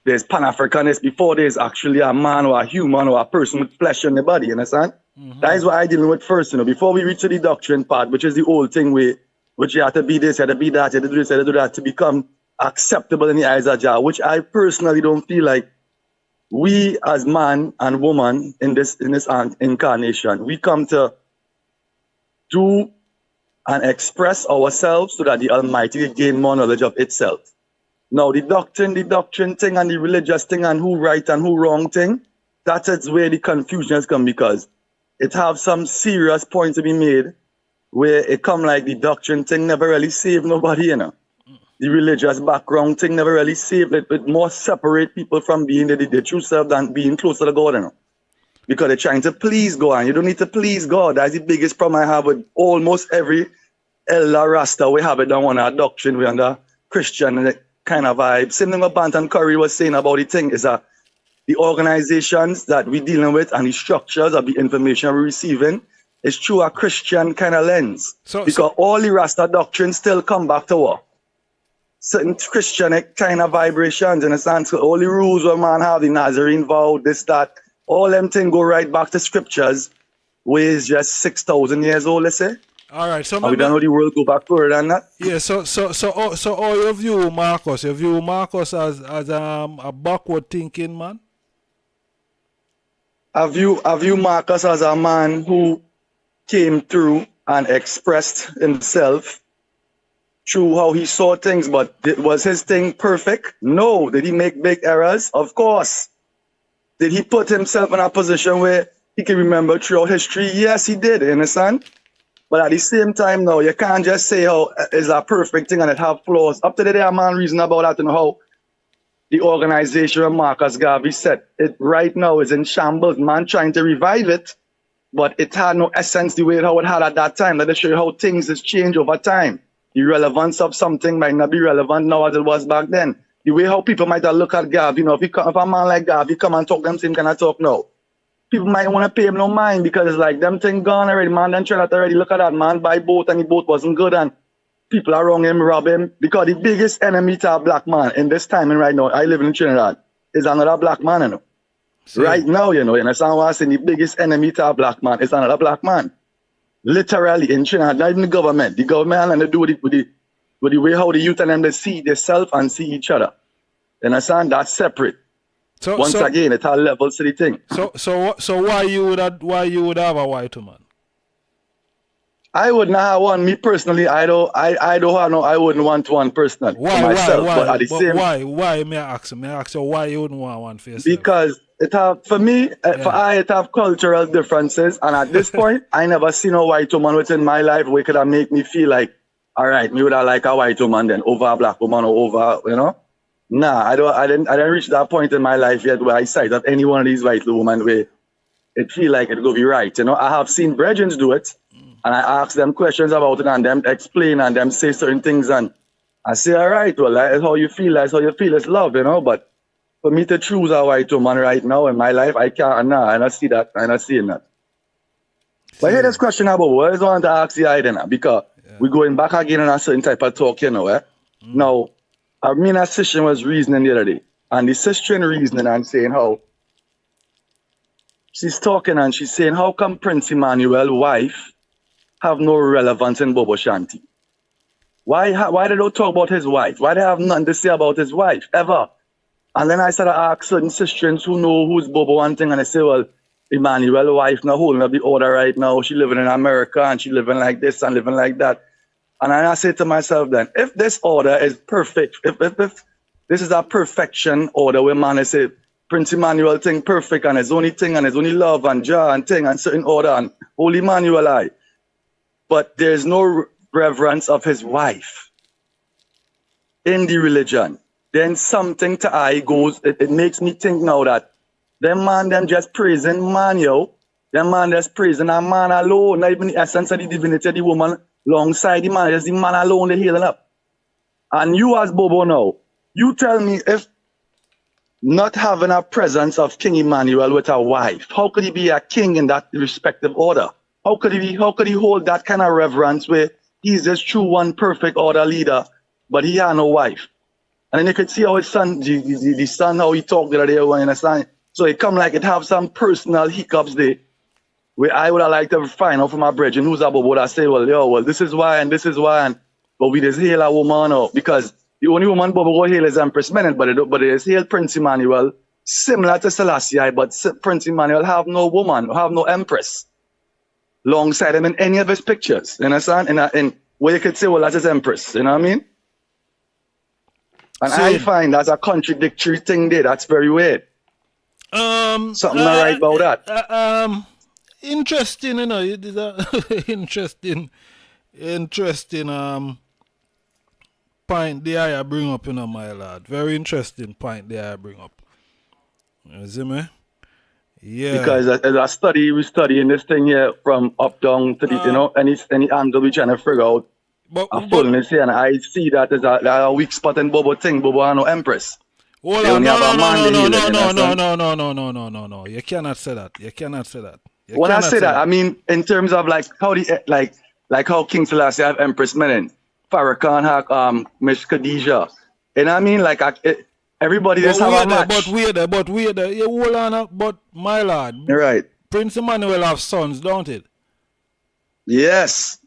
There's Pan-Africanist before there's actually a man or a human or a person with flesh in the body, you understand? That is what I dealing with first, you know, before we reach to the doctrine part, which is the old thing which you have to be this, you have to be that, you have to do this, you have to do that to become acceptable in the eyes of Jah, which I personally don't feel like we as man and woman in this incarnation, we come to do and express ourselves so that the Almighty will gain more knowledge of itself. Now, the doctrine thing and the religious thing and who right and who wrong thing, that is where the confusion has come, because it have some serious points to be made where it come like the doctrine thing never really saved nobody, you know. The religious background thing never really saved it. It more separate people from being the true self than being closer to God, you know. Because they're trying to please God, and you don't need to please God. That's the biggest problem I have with almost every elder Rasta. We have it down on our doctrine, we under Christian kind of vibe. Same thing what Bantan Curry was saying about the thing is that the organizations that we're dealing with and the structures of the information we're receiving is through a Christian kind of lens. So all the Rasta doctrines still come back to what? Certain Christianic kind of vibrations, in a sense. So all the rules where man have, the Nazarene vow, this, that, all them things go right back to scriptures, where it's just 6,000 years old, let's say. all right, so And we don't know the world go back further than that. yeah, so all you view Marcus as a backward thinking man? I view Marcus as a man who came through and expressed himself through how he saw things, but was his thing perfect? No. Did he make big errors? Of course. Did he put himself in a position where he can remember throughout history? Yes, he did, you understand? But at the same time, no, you can't just say how it's a perfect thing and it have flaws. Up to the day, a man reason about that, you know, how the organization of Marcus Garvey said it right now is in shambles. Man trying to revive it, but it had no essence the way how it had at that time. Let us show you how things has changed over time. The relevance of something might not be relevant now as it was back then. The way how people might have looked at Garvey, you know, if a man like Garvey come and talk them same kind of talk now, people might want to pay him no mind because it's like them thing gone already, man. Then try that already. Look at that man buy boat and the boat wasn't good and people around him rob him, because the biggest enemy to a black man in this time and right now, I live in Trinidad, is another black man, you know. See. Right now, you know, you understand what I'm saying? The biggest enemy to a black man is another black man. Literally in Trinidad, not even the government. The government and they do with the way how the youth and them they see themselves and see each other. You understand? That's separate. Once again, it has levels to the thing. So why you would have a white woman? I would not have one. Me personally, I wouldn't want one personally. Why? For myself. Why? But at the same, why? May I ask you why you wouldn't want one for yourself? Because it have, for me, it have cultural differences, and at this point, I never seen a white woman within my life where could have make me feel like, all right, me would have like a white woman then over a black woman or over, you know. Nah, I didn't reach that point in my life yet where I sight of any one of these white women where it feel like it go be right, you know. I have seen brethren do it. And I ask them questions about it and them explain and them say certain things and I say, all right, well, that's how you feel, it's love, you know. But for me to choose a white woman right now in my life, I can't, I don't see that, I'm not seeing that. But here this question about what I want to ask you, because we're going back again on a certain type of talk, you know. Now, me and a sister was reasoning the other day, and the sister reasoning and saying how she's talking and she's saying, how come Prince Emmanuel's wife have no relevance in Bobo Shanti? Why they don't talk about his wife? Why they have nothing to say about his wife, ever? And then I started asking certain sisters who know who's Bobo one thing, and they say, well, Emmanuel's wife now holding up the order right now. She living in America, and she living like this and living like that. And I say to myself then, if this order is perfect, if this is a perfection order where man is say, Prince Emmanuel thing perfect, and his only thing, and his only love, and joy, and thing, and certain order, and Holy Emmanuel I. But there's no reverence of his wife in the religion. Then something to I goes, it makes me think now that them man, them just praising man, yo. Them man just praising a man alone, not even the essence of the divinity of the woman alongside the man, just the man alone they healing up. And you as Bobo now, you tell me if not having a presence of King Emmanuel with a wife, how could he be a king in that respective order? How could he hold that kind of reverence where he's just true one perfect order leader, but he had no wife? And then you could see how his son, the son, how he talked the other day, you understand? So it come like it have some personal hiccups there, where I would have liked to find out from my brethren who's about what I say, well, this is why, and this is why, and but we just hail a woman out, because the only woman Bobo go hail is Empress Menet, but it is hail Prince Emmanuel, similar to Selassie, but Prince Emmanuel have no woman, have no empress alongside him in any of his pictures, you understand? In where you could say, well, that's his empress, you know what I mean? And I find that's a contradictory thing there. That's very weird. Something not right about that. Interesting, you know. It is a interesting point there I bring up, you know, my lad. Very interesting point there I bring up. You see me? Yeah. Because as a study, we studying this thing here from up down to the, you know, any angle we trying to figure out a fullness here, and I see that there's a weak spot in Bobo thing. Bobo are no empress. Hold on, no. You cannot say that. You cannot say that. When I cannot say that, I mean in terms of like how how King Selassie have Empress Menen, Farrakhan have Miss Khadija. And I mean like everybody just have a match. But we're there. You hold on up, but my lord. Right. Prince Emmanuel have sons, don't it? Yes.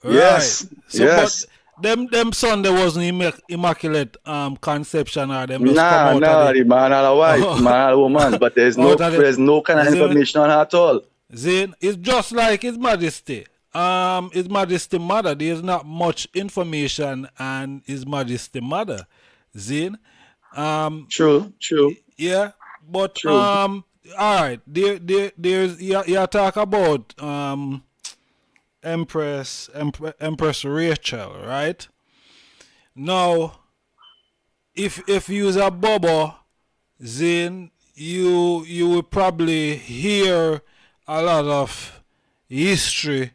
Right. Yes. So, yes. But them son there wasn't immaculate conception or them just come out the man and a wife, man and a woman, but there's no kind of information on her at all. Zane, it's just like His Majesty. His Majesty Mother, there's not much information on His Majesty Mother. Zane. True. Yeah, but True. all right. There's you talk about Empress Rachel, right? Now, if you use a bubble, then you will probably hear a lot of history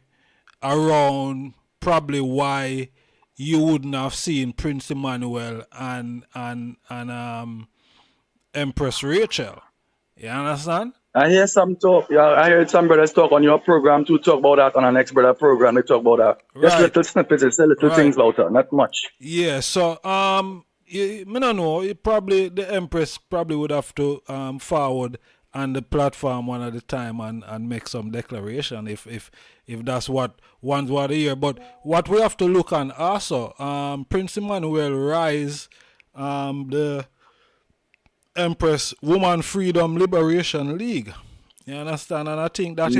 around probably why you wouldn't have seen Prince Emmanuel and Empress Rachel. You understand? I hear some talk. Yeah, I heard some brothers talk on your program to talk about that on our next brother program. They talk about that. Just little snippets, just little things about that, not much. Yeah. So I don't know. The Empress probably would have to forward on the platform one at a time and make some declaration if that's what ones want to hear. But what we have to look on also, Prince Emmanuel rise, the Empress Woman Freedom Liberation League. You understand? And I think that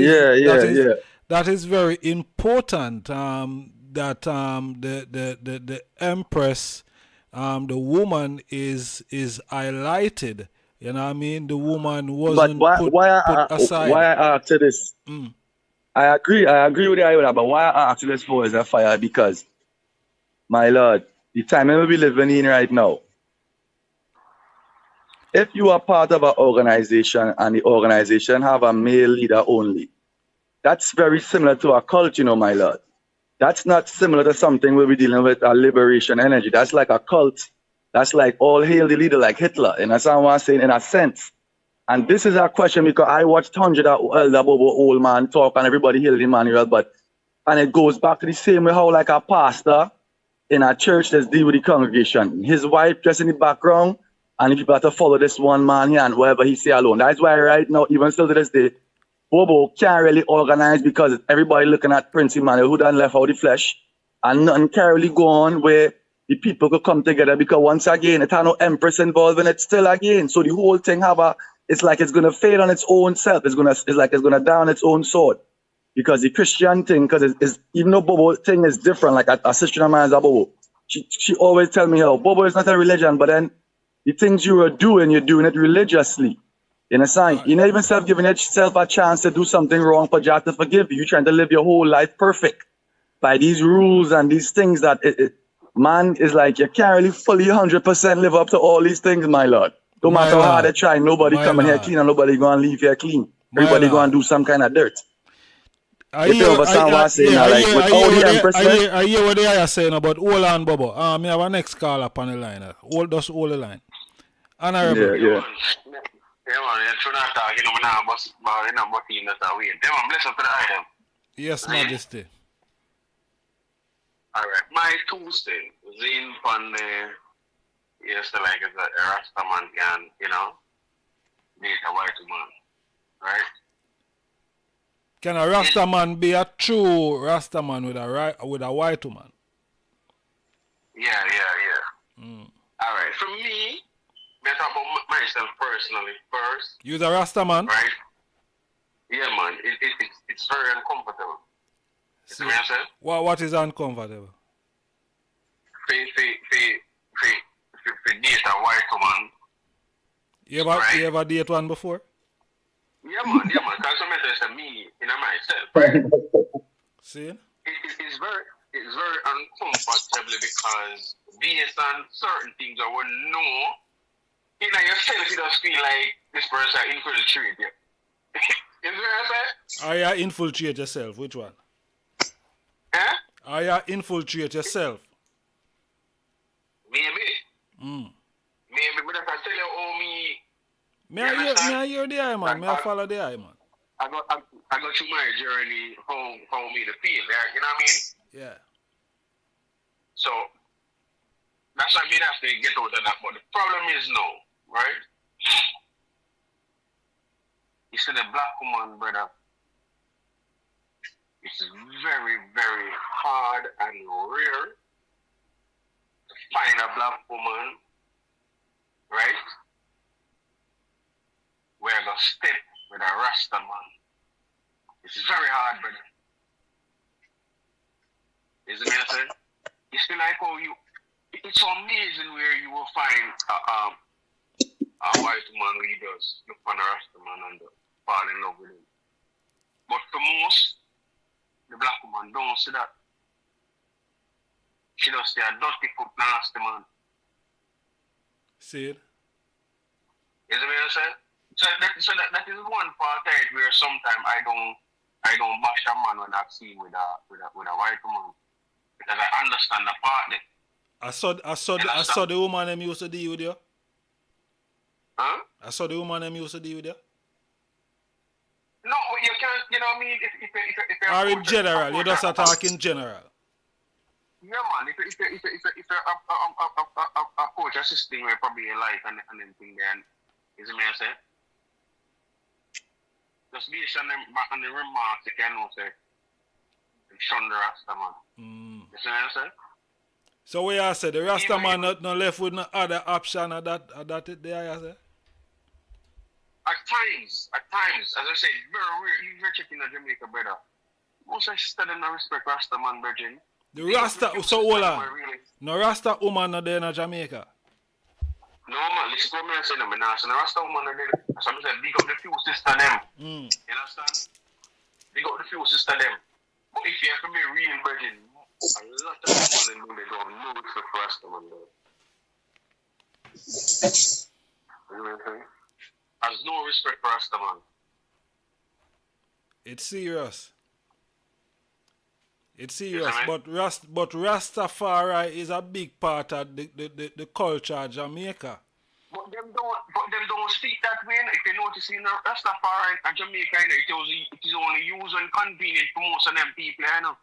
is very important. That the Empress, the woman is highlighted. You know what I mean? The woman wasn't put aside. Why I ask this? I agree with you, but why I ask this for is a fire because, my lord, the time we be living in right now. If you are part of an organization and the organization have a male leader only, that's very similar to a cult, my lord. That's not similar to something we'll be dealing with a liberation energy. That's like a cult. That's like all hail the leader like Hitler. And that's what I'm saying in a sense. And this is a question because I watched hundreds of elder Bobo old man talk and everybody hailed Emmanuel, and it goes back to the same way how like a pastor in a church that's deal with the congregation. His wife just in the background, and people have to follow this one man here and whatever he say alone. That's why right now, even still to this day, Bobo can't really organize because everybody looking at Prince Emmanuel who done left out the flesh, and nothing can really go on where the people could come together because once again, it had no Empress involved in it still again. So the whole thing it's like it's gonna fade on its own self. It's gonna die on its own sword. Because the Christian thing, because it's even though Bobo thing is different, like a sister of mine is a Bobo. She always tell me, Bobo is not a religion, but then the things you are doing, you're doing it religiously. You understand? You're not even giving yourself a chance to do something wrong for God to forgive you. You're trying to live your whole life perfect by these rules and these things that man is like, you can't really fully 100% live up to all these things, my lord. No matter how hard they try, nobody coming here clean and nobody going to leave here clean. Everybody going to do some kind of dirt. I hear what they are saying about hold on, Bobo. Me have a next call up on the line. Hold the line. Honorable. Yeah, man, it's not talking, listen to the item. Yes, Majesty. Alright, my Tuesday was in on the like a Rasta man can, date a white woman. Right? Can a Rasta man be a true Rasta man with a white woman? Yeah. Alright, for me, I talk about myself personally first. You're a Rasta man? Right? Yeah, man. It's very uncomfortable. See, what is uncomfortable? For date a white woman. You ever date one before? Yeah, man. Because some say me in myself, right? See? It's very uncomfortable because based on certain things I would know, yourself you just feel like this person infiltrate you. You know what I'm saying? Are you infiltrate yourself? Which one? Huh? Are you infiltrate yourself? Maybe, but if I tell you, I hear the eye, man. I follow the eye, man. I go through my journey, how me to feel, you know what I mean? Yeah. So that's why I have to get out of that. But the problem is now, right? You see the black woman, brother. It's very, very hard and rare to find a black woman, right? Where I go step with a Rasta man. It's very hard, brother. Isn't it, sir? It's like how it's amazing where you will find a white man who does look on a Rasta man and fall in love with him. But for most, the black woman don't see that. She just say a dirty foot nasty man. See it? Isn't it, sir? So that is one part of it where sometimes I don't bash a man when I see with a white woman. Because I understand the part there. I saw the woman them used to deal with you. Huh? I saw the woman them used to deal with you. No, you can't, you know what I mean? If Or in general, you just talk in general. Yeah, man. If you're a coach assisting where probably you like and anything there, is it me I say? Just based on the remarks, you can also shun the Rasta man. You see what I say? So what you say, the Rasta man not left with no other option of that it there, you say? At times, as I said, very rare. You're checking in Jamaica, brother. Most I study and respect Rasta man, virgin. The Rasta, so hold on. No Rasta woman not there in Jamaica. No man, listen to me and say no, man. So the Rasta woman are there. As I said, big up the few sister them. You understand? Big up the few sister them. But if you have to be real virgin, a lot of people in they don't know it's for Rasta man. You know what I'm saying? Has no respect for Rasta man. It's serious. It's serious, but Rastafari is a big part of the culture of Jamaica. But them don't speak that way. If you notice in Rastafari and Jamaica, it is only used and convenient for most of them people, you know.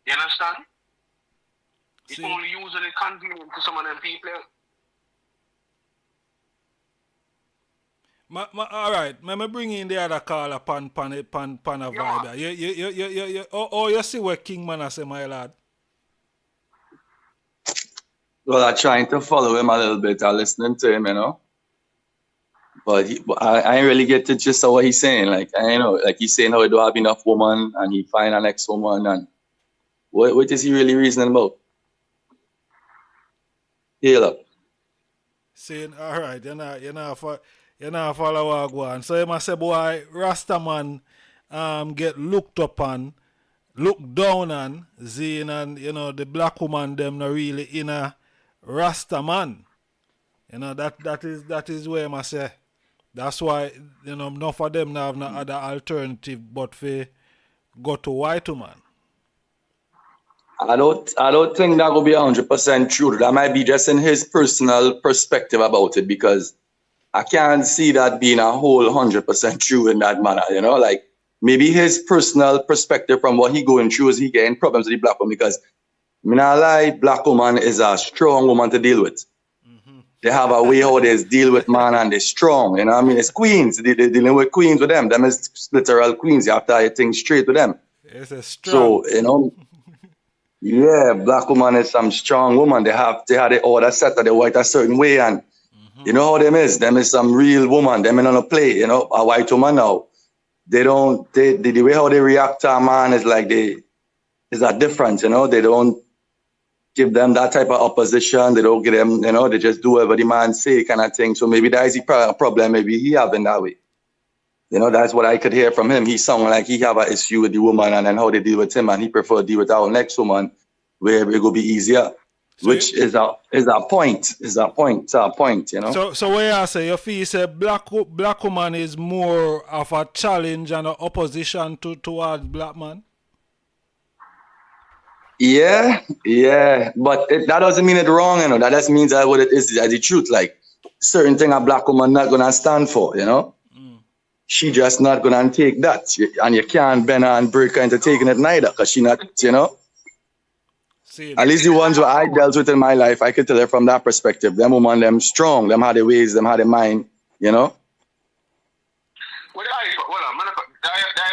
You understand? It's only used and convenient for some of them people. All right, let me bring in the other caller pan a vibe. You see what Kingman has said, my lad? Well, I'm trying to follow him a little bit. I'm listening to him, you know. But I ain't really get to just what he's saying. Like, I know, like he's saying how he don't have enough woman and he find an ex-woman. And what is he really reasoning about? Heal up. Saying, all right, you know, follow what go on. So you must say, boy, Rasta man get looked upon, looked down on, seeing, and you know, the black woman them not really in a Rasta man. You know, that is where I must say. That's why, you know, none of them have no other alternative but for go to white woman. I don't think that will be 100% true. That might be just in his personal perspective about it, because I can't see that being a whole 100% true in that manner, you know, like maybe his personal perspective from what he going through is he getting problems with the black woman, because I mean, I lie, black woman is a strong woman to deal with. They have a way how they deal with man and they're strong, you know what I mean? It's queens, they're dealing with queens with them. Them is literal queens, you have to have things straight with them. It's a strong. So, you know, yeah, black woman is some strong woman. They have the order set that they white a certain way, and you know how them is some real woman. Them in on a play, you know, a white woman now. The way how they react to a man is like is a difference, you know. They don't give them that type of opposition. They don't give them, you know, they just do whatever the man say kind of thing. So maybe that is the problem maybe he have in that way. You know, that's what I could hear from him. He sound like he have an issue with the woman and then how they deal with him, and he prefer to deal with our next woman where it will be easier. So which is a point, you know. So what you say, you feel say black woman is more of a challenge and an opposition towards black man? Yeah, but that doesn't mean it's wrong, you know. That just means that what it is as the truth. Like certain thing a black woman not gonna stand for, you know. she just not gonna take that. And you can't bend her and break her into taking it neither, because she not, you know. See, At least the ones who I dealt with in my life, I could tell her from that perspective. Them woman, them strong, them had the ways, them had the mind, you know. Well,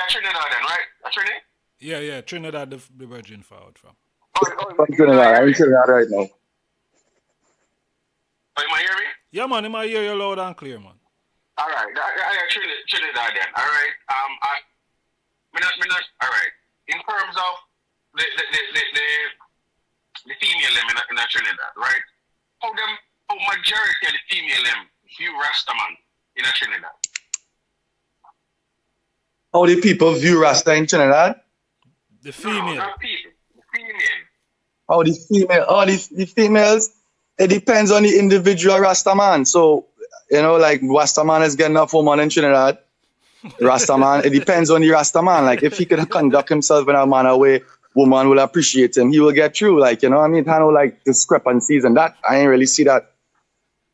Trinidad then, right? Trinidad? yeah, Trinidad, the Virgin forward from. I'm Trinidad, I'm in Trinidad right now. Oh, you might hear me? Yeah, man, I might hear you loud and clear, man. All right, Trinidad then. All right, all right. In terms of the female them in a Trinidad, right? How majority of the female them view Rastaman in a Trinidad? How do people view Rasta in Trinidad? The female. No, not people. The female. How the females, it depends on the individual Rastaman. So, you know, like Rastaman is getting enough woman in Trinidad. Rastaman, it depends on the Rastaman. Like if he can conduct himself in a manner where woman will appreciate him, he will get through. Like, you know what I mean? Kind of like discrepancies and that. I ain't really see that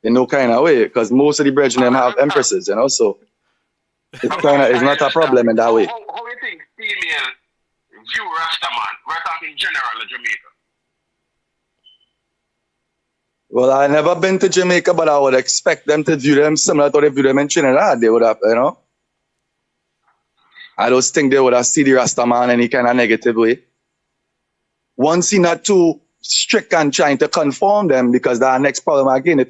in no kind of way, because most of the brethren have empresses, you know, so it's kind of, it's not a problem in that way. How do you think female view Rastaman? We're talking general in Jamaica. Well, I never been to Jamaica, but I would expect them to view them similar to they view them in Trinidad. They would have, you know. I don't think they would have seen the Rastaman any kind of negative way. Once he not too strict and trying to conform them, because that next problem again, if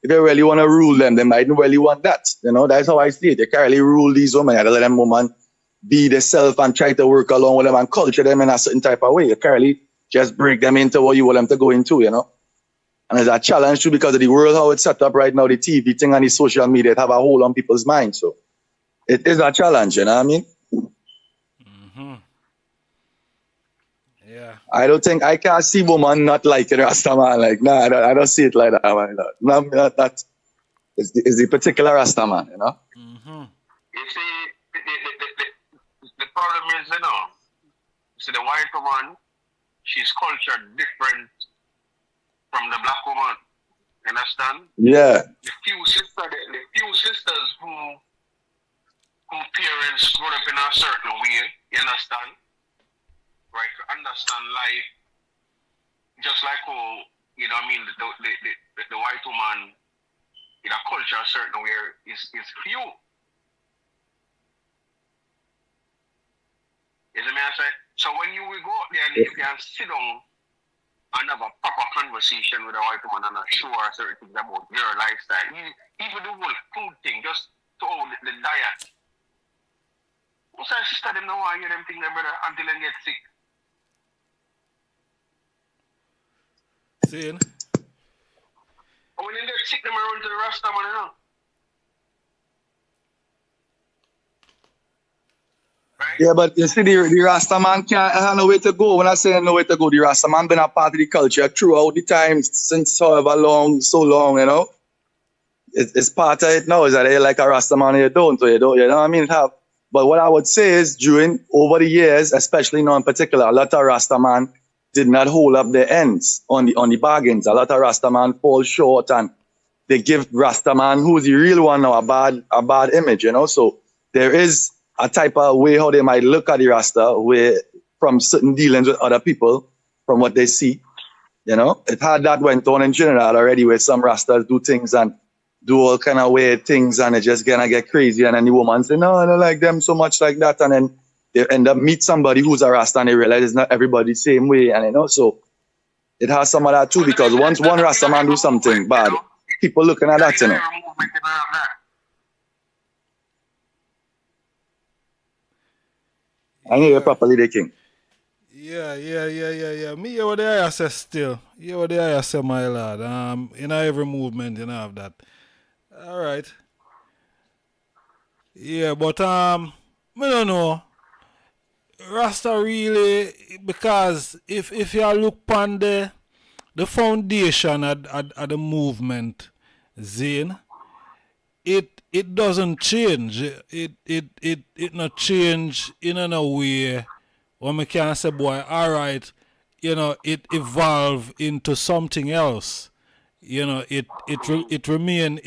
they really want to rule them, they mightn't really want that. You know, that's how I see it. They can't really rule these women. You gotta let them woman be themselves and try to work along with them and culture them in a certain type of way. You can't really just break them into what you want them to go into, you know. And it's a challenge too, because of the world, how it's set up right now, the TV thing and the social media, it have a hold on people's minds. So it is a challenge, you know what I mean? Mm-hmm. Yeah. I can't see woman not liking Rastaman. Like, nah, I don't see it like that, man. No, that is the particular Rastaman, you know? Mm-hmm. You see, the problem is, you know, the white woman, she's cultured different from the black woman. You understand? Yeah. The few sisters who parents grew up in a certain way, you understand? Right, to understand life, just like how, you know what I mean, the white woman in a culture a certain way is few. You see me I say? So when you will go out there and you can sit down and have a proper conversation with a white woman and show her certain things about your lifestyle, even the whole food thing, just to the diet. Most of the sister them don't want to hear them things, brother, until they get sick. Seeing? When they get sick, them run to the Rasta man, you know. Right? Yeah, but you see, the Rastaman can't have no way to go. When I say no way to go, the Rastaman been a part of the culture throughout the time, since however long, so long, you know. It's part of it now, is that they like a Rastaman or you don't, you know what I mean? But what I would say is, over the years, especially now in particular, a lot of Rastaman did not hold up their ends on the bargains. A lot of Rastaman fall short and they give Rastaman, who's the real one now, a bad image, you know. So there is a type of way how they might look at the Rasta, where from certain dealings with other people, from what they see, you know. It had that went on in Trinidad already, where some Rastas do things and do all kind of weird things, and it just gonna get crazy, and then the woman say, no, I don't like them so much like that, and then they end up meet somebody who's a Rasta and they realize it's not everybody the same way, and you know, so it has some of that too, because once one Rasta man do something bad, people looking at that, you know. I hear you properly, the king. Yeah. Me hear what the I say still. Hear what the I say, my lad. In every movement, you know, have that. All right. Yeah, but I don't know. Rasta really, because if you look on the foundation of the movement, Zane, it doesn't change. It not change in a way where we can say, boy, all right, you know, it evolve into something else. You know, it remain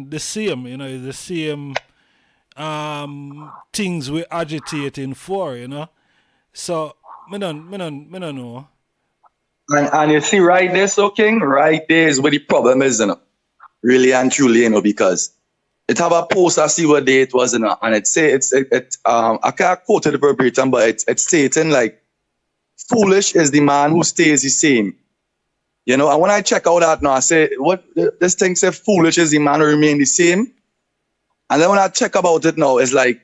the same. You know, it's the same things we're agitating for, you know. So me don't know. And you see right there, so King, right there is where the problem is, you know. Really and truly, you know, because it have a post, I see what day it was, you know, and it say I can't quote it verbatim, but it's stating like, foolish is the man who stays the same. You know, and when I check out that now, I say, what this thing say, foolish is the man who remain the same. And then when I check about it now, it's like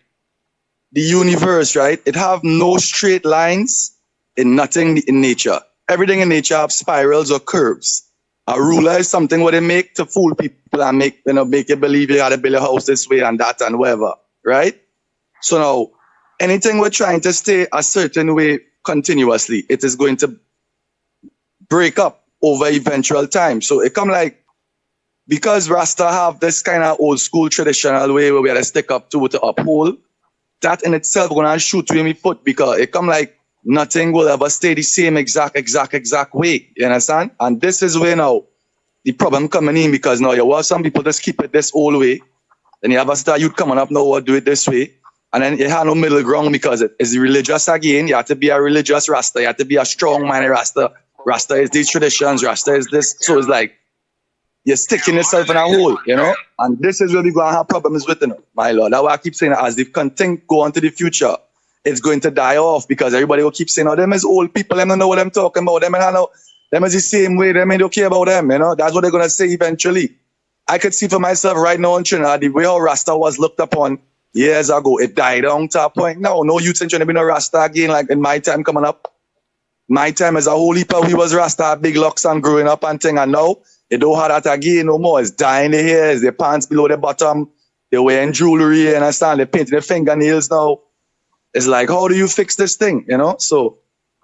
the universe, right? It have no straight lines in nothing in nature. Everything in nature have spirals or curves. A ruler is something where they make to fool people and make you believe you gotta build a house this way and that and whatever, right? So now, anything we're trying to stay a certain way continuously, it is going to break up over eventual time. So it come like, because Rasta have this kind of old school traditional way where we gotta stick up to uphold, that in itself gonna shoot where me foot, because it come like nothing will ever stay the same exact way. You understand? And this is where now the problem coming in, because now you want some people just keep it this old way, then you have a star youth coming up now or do it this way, and then you have no middle ground because it is religious again. You have to be a religious Rasta, you have to be a strong-minded Rasta. Rasta is these traditions, Rasta is this. So it's like you're sticking yourself in a hole, you know? And this is where we're going to have problems with, you know, my Lord. That's why I keep saying, as the content go on to the future, it's going to die off, because everybody will keep saying, oh, them is old people, them don't know what I'm talking about, them is the same way, them ain't okay about them, you know? That's what they're going to say eventually. I could see for myself right now in Trinidad, the way how Rasta was looked upon years ago, it died down to a point. No youth in Trinidad be no Rasta again, like in my time coming up. My time as a whole heap of we was Rasta, big locks and growing up and thing, and now they don't have that again no more. It's dyeing their hairs, their pants below the bottom, they're wearing jewelry, you understand? They're painting their fingernails now. It's like, how do you fix this thing, you know? So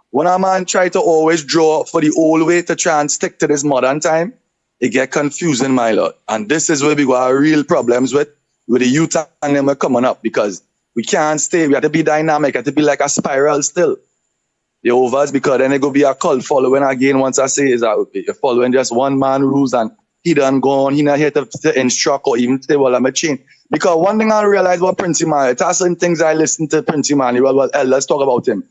when a man try to always draw for the old way to try and stick to this modern time, it get confusing, my Lord. And this is where we got real problems with the youth and them are coming up, because we can't stay. We have to be dynamic. We have to be like a spiral still. The overs, because then it go be a cult following again. Once I say is that you're following just one man rules and he done gone. He not here to instruct or even say, well, I'm a change. Because one thing I realized about Prince Emmanuel, it has certain things I listened to Prince Emmanuel, well, let's talk about him.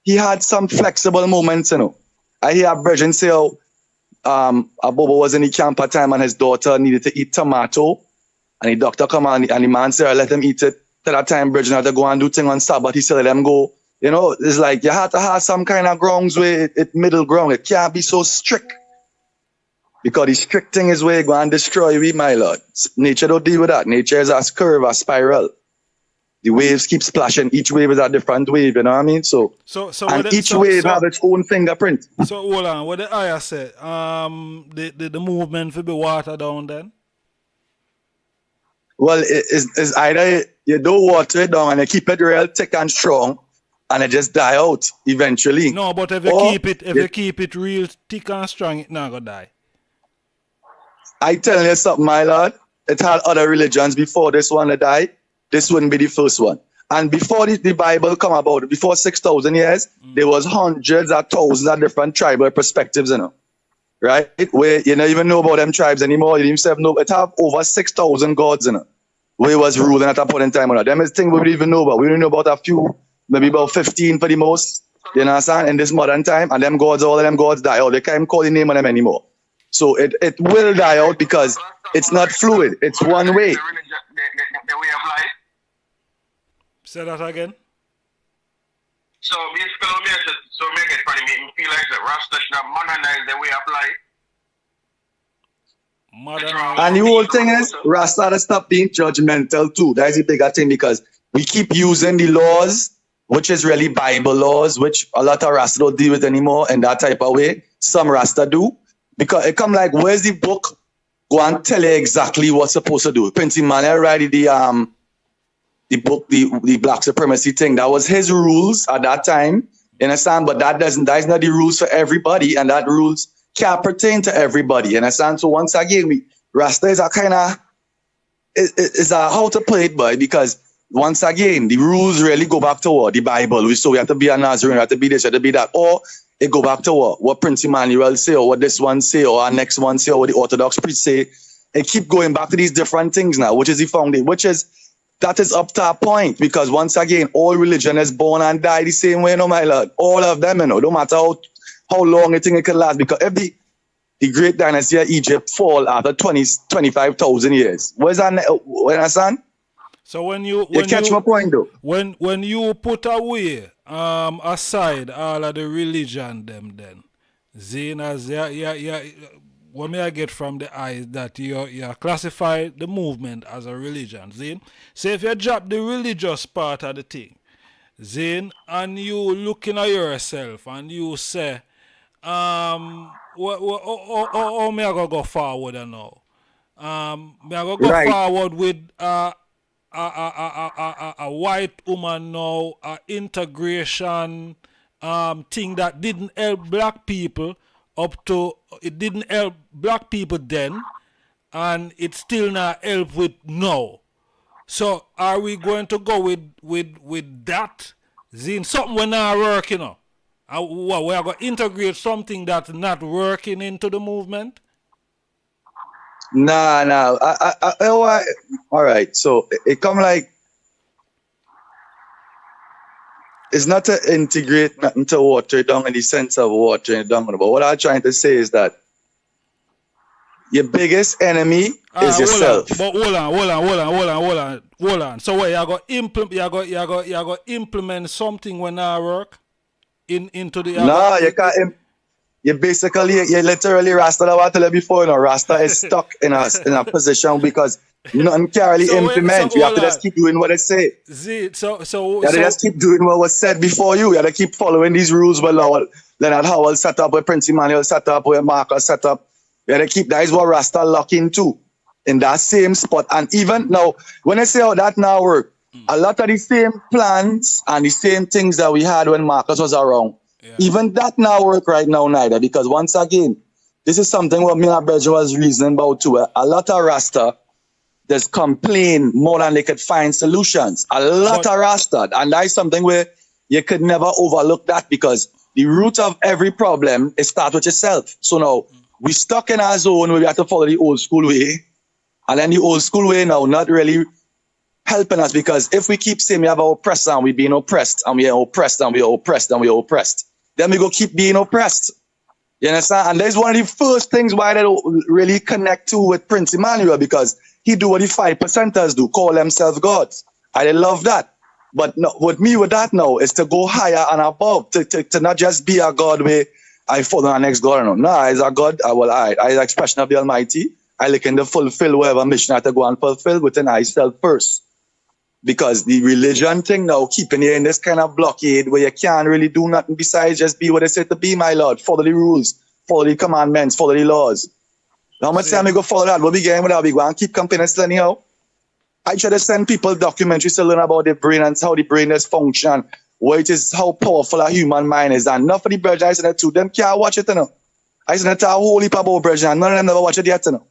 He had some flexible moments, you know. I hear a Bridget say, a Bobo was in the camp at time and his daughter needed to eat tomato. And the doctor come and the man said, let him eat it. At that time, Bridget had to go and do thing on Sabbath. He said, let them go. You know, it's like you have to have some kind of grounds where it middle ground. It can't be so strict. Because the strict thing is where you go and destroy we, my Lord. Nature don't deal with that. Nature is a curve, a spiral. The waves keep splashing. Each wave is a different wave, you know what I mean? So and each wave have its own fingerprint. So hold on, what the ayah said, the movement will be watered down then? Well, it's either you don't water it down and you keep it real thick and strong, and it just die out eventually. No, but if you keep it real thick and strong, it not gonna die. I tell you something, my Lord. It had other religions before this one that died. This wouldn't be the first one. And before the Bible come about, before 6,000 years, there was hundreds of thousands of different tribal perspectives, you know. Right? Where you don't even know about them tribes anymore. You yourself know it have over 6,000 gods, you know. Where it was ruling at that point in time, you know. Them is things we don't even know about. We don't know about a few, maybe about 15 for the most. You understand? In this modern time, and them gods, all of them gods die out. They can't even call the name of them anymore. So it will die out because it's not fluid. It's one way. The way of life. Say that again. So basically, make it funny. Make me feel like the Rasta should have modernized their way of life. And the whole thing is, Rasta had to stop being judgmental too. That's the bigger thing, because we keep using the laws, which is really Bible laws, which a lot of Rasta don't deal with anymore in that type of way. Some Rasta do. Because it come like, where's the book? Go and tell you exactly what's supposed to do. Prince Emmanuel write the book, the black supremacy thing. That was his rules at that time. You understand? But that is not the rules for everybody, and that rules can't pertain to everybody. You understand? So once again, Rasta is a kind of is a how to play it, boy, because once again, the rules really go back to what? The Bible. So we have to be a Nazarene, we have to be this, we have to be that. Or it go back to what Prince Emmanuel say, or what this one say, or our next one say, or what the Orthodox priest say. It keep going back to these different things now, which is the foundation, which is that is up to a point, because once again, all religion is born and die the same way, my lord. All of them, no matter how long you think it can last, because if the great dynasty of Egypt fall after 25,000 years. Where's that? When I son? So when you catch my point though. When you put away aside all of the religion then Zane, as what may I get from the eyes that you classify the movement as a religion, Zane. So if you drop the religious part of the thing, Zane, and you looking at yourself and you say, how may I go forward now? May I go forward with a white woman now, integration thing that didn't help black people it didn't help black people then, and it still not help with now. So are we going to go with that? Zin, something we're not working on. We are going to integrate something that's not working into the movement? Nah. All right. So it come like, it's not to integrate nothing to water it down in the sense of watering it down. But what I'm trying to say is that your biggest enemy is yourself. But hold on. So what you go implement something when I work into the No, you can't. You literally Rasta. I want to tell you before, Rasta is stuck in a position because nothing can really implement. You have to just keep doing what it say. You have to just keep doing what was said before you. You have to keep following these rules. But Leonard Howell set up, with Prince Emmanuel set up, with Marcus set up. You have to keep. That is what Rasta lock into in that same spot. And even now, when I say how that now work, a lot of the same plans and the same things that we had when Marcus was around. Yeah. Even that now work right now neither, because once again, this is something what me and Bridget was reasoning about too. A lot of Rasta just complain more than they could find solutions. A lot of Rasta, and that is something where you could never overlook that, because the root of every problem is start with yourself. So now we stuck in our zone where we have to follow the old school way, and then the old school way now not really helping us, because if we keep saying we have our oppressor and we being oppressed and we are oppressed and we are oppressed and we are oppressed, then we go keep being oppressed. You understand? And that's one of the first things why they don't really connect to with Prince Emmanuel, because he do what the 5%ers do, call themselves gods. I love that. But no, with me with that now is to go higher and above, to not just be a god where I follow our next god. No, as a god, I the expression of the Almighty. I look in to fulfill whatever mission I have to go and fulfill within myself first. Because the religion thing now keeping you in this kind of blockade where you can't really do nothing besides just be what they say to be, my lord. Follow the rules, follow the commandments, follow the laws. How much time we go follow that? What we getting with that? We go and keep complaining still anyhow. I try to send people documentaries to learn about the brain and how the brain is function, what it is, how powerful a human mind is. And enough of the brethren I said that to them can't watch it, you know. I said that to a whole heap about brethren, and none of them never watch it yet, you know.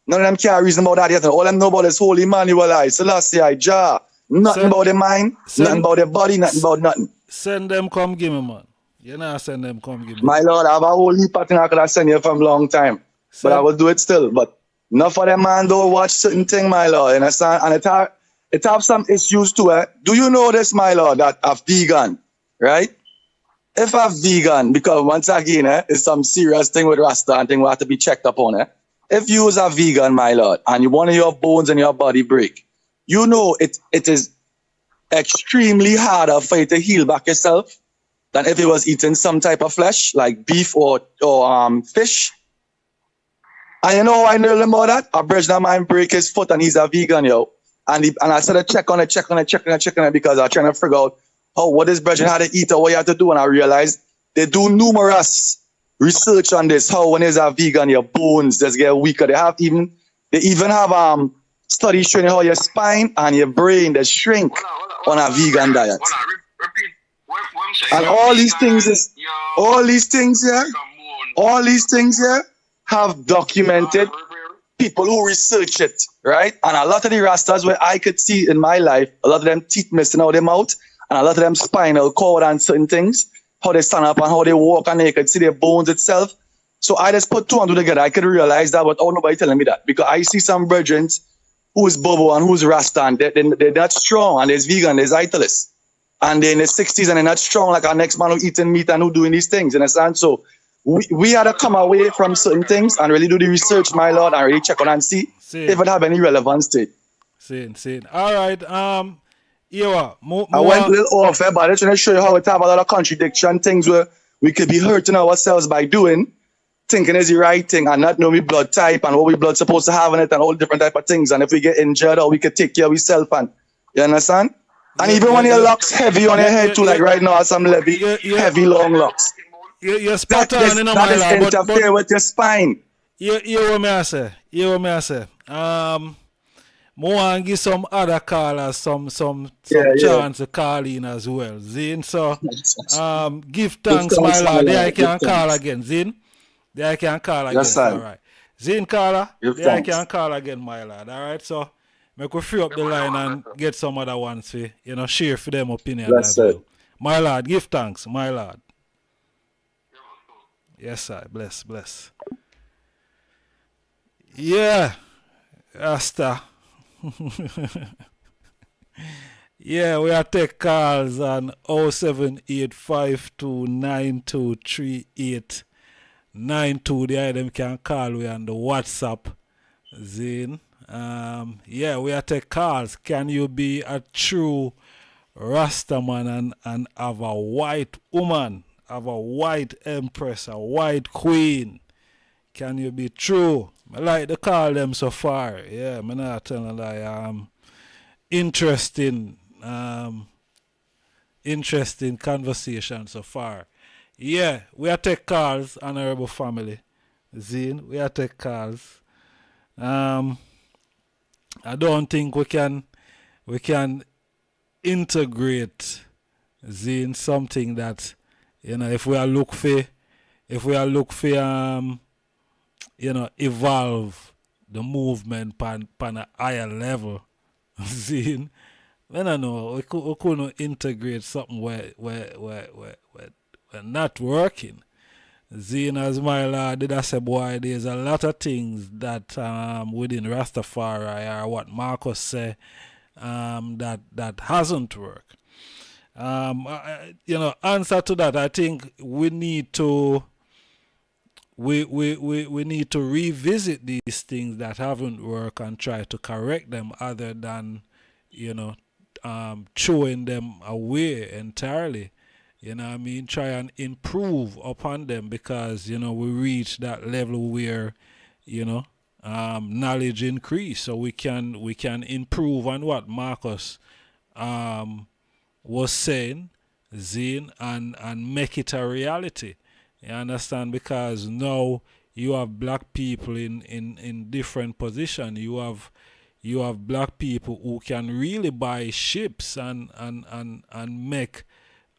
None of them can't reason about that yet, you know. All them know about is Holy Emmanuel, Selassie, Jah. Nothing about the mind, nothing about the body, nothing about nothing. Send them come give me, man. You know, send them come give me. My lord, I have a whole heap of things I could have sent you from a long time. But I will do it still. But enough of them man don't watch certain thing, my lord. You understand? And it have some issues too. Do you know this, my lord, that a vegan, right? If a vegan, because once again, it's some serious thing with Rasta and thing we have to be checked upon. If you is a vegan, my lord, and one of your bones in your body break, you know it is extremely harder for you to heal back yourself than if you was eating some type of flesh, like beef or fish. And you know how I know about that? A brother of mine break his foot and he's a vegan, yo. And I started check on it because I was trying to figure out what this brother had to eat or what you have to do. And I realized they do numerous research on this, how when there's a vegan, your bones just get weaker. They even have studies showing how your spine and your brain they shrink on a vegan diet. Repeat. And all these things here have documented people who research it, right? And a lot of the Rastas where I could see in my life, a lot of them teeth missing out their mouth, and a lot of them spinal cord and certain things, how they stand up and how they walk, and they could see their bones itself. So I just put two and two together. I could realize that without nobody telling me that, because I see some brethren who's Bobo and who's Rasta, and they're not strong, and there's vegan, there's italist. And they're in the 60s and they're not strong like our next man who eating meat and who doing these things, you understand? So we had to come away from certain things and really do the research, my lord, and really check on and see if it have any relevance to it. Seen. All right, Ewa, I went a little off, but I just want to show you how we have a lot of contradiction, things where we could be hurting ourselves by doing, thinking is the right thing, and not knowing we blood type and what we blood supposed to have in it and all different type of things. And if we get injured, or we could take care of ourselves, and you understand? And even when your locks heavy on your head too, like right now, some heavy long locks. You're spot on, you know, that my is lad, interfere with your spine. You what me I say? More and give some other callers some chance to call in as well. Zin, so give thanks, my lad. There I can call again. Zin, there I can call again. Yes, all right. Zin caller, there I can call again, my lad. All right, so make we free up the line and get some other ones for, you know, share for them opinion as well. My lad, give thanks, my lad. Yes, sir. Bless. Yeah, Rasta. Yeah, we are take calls on 07852923892. The them can call we on the WhatsApp. Zin. Yeah, we are take calls. Can you be a true Rastaman and have a white woman, have a white empress, a white queen? Can you be true? I like to call them so far. Yeah, I'm not telling lie. Interesting conversation so far. Yeah, we are take calls, honorable family. Zine, we are take calls. I don't think we can integrate Zine something that, you know, if we are look for you know, evolve the movement pan a higher level. Zine, I don't know, we couldn't integrate something where not working. Zine, as my lord did I say, boy, there's a lot of things that within Rastafari or what Marcus say that hasn't worked. You know, answer to that, I think we need to need to revisit these things that haven't worked and try to correct them, other than, you know, throwing them away entirely. You know what I mean? Try and improve upon them, because, you know, we reach that level where, you know, knowledge increase, so we can improve on what Marcus was saying, Zine, and make it a reality. You understand? Because now you have black people in different positions. You have black people who can really buy ships and make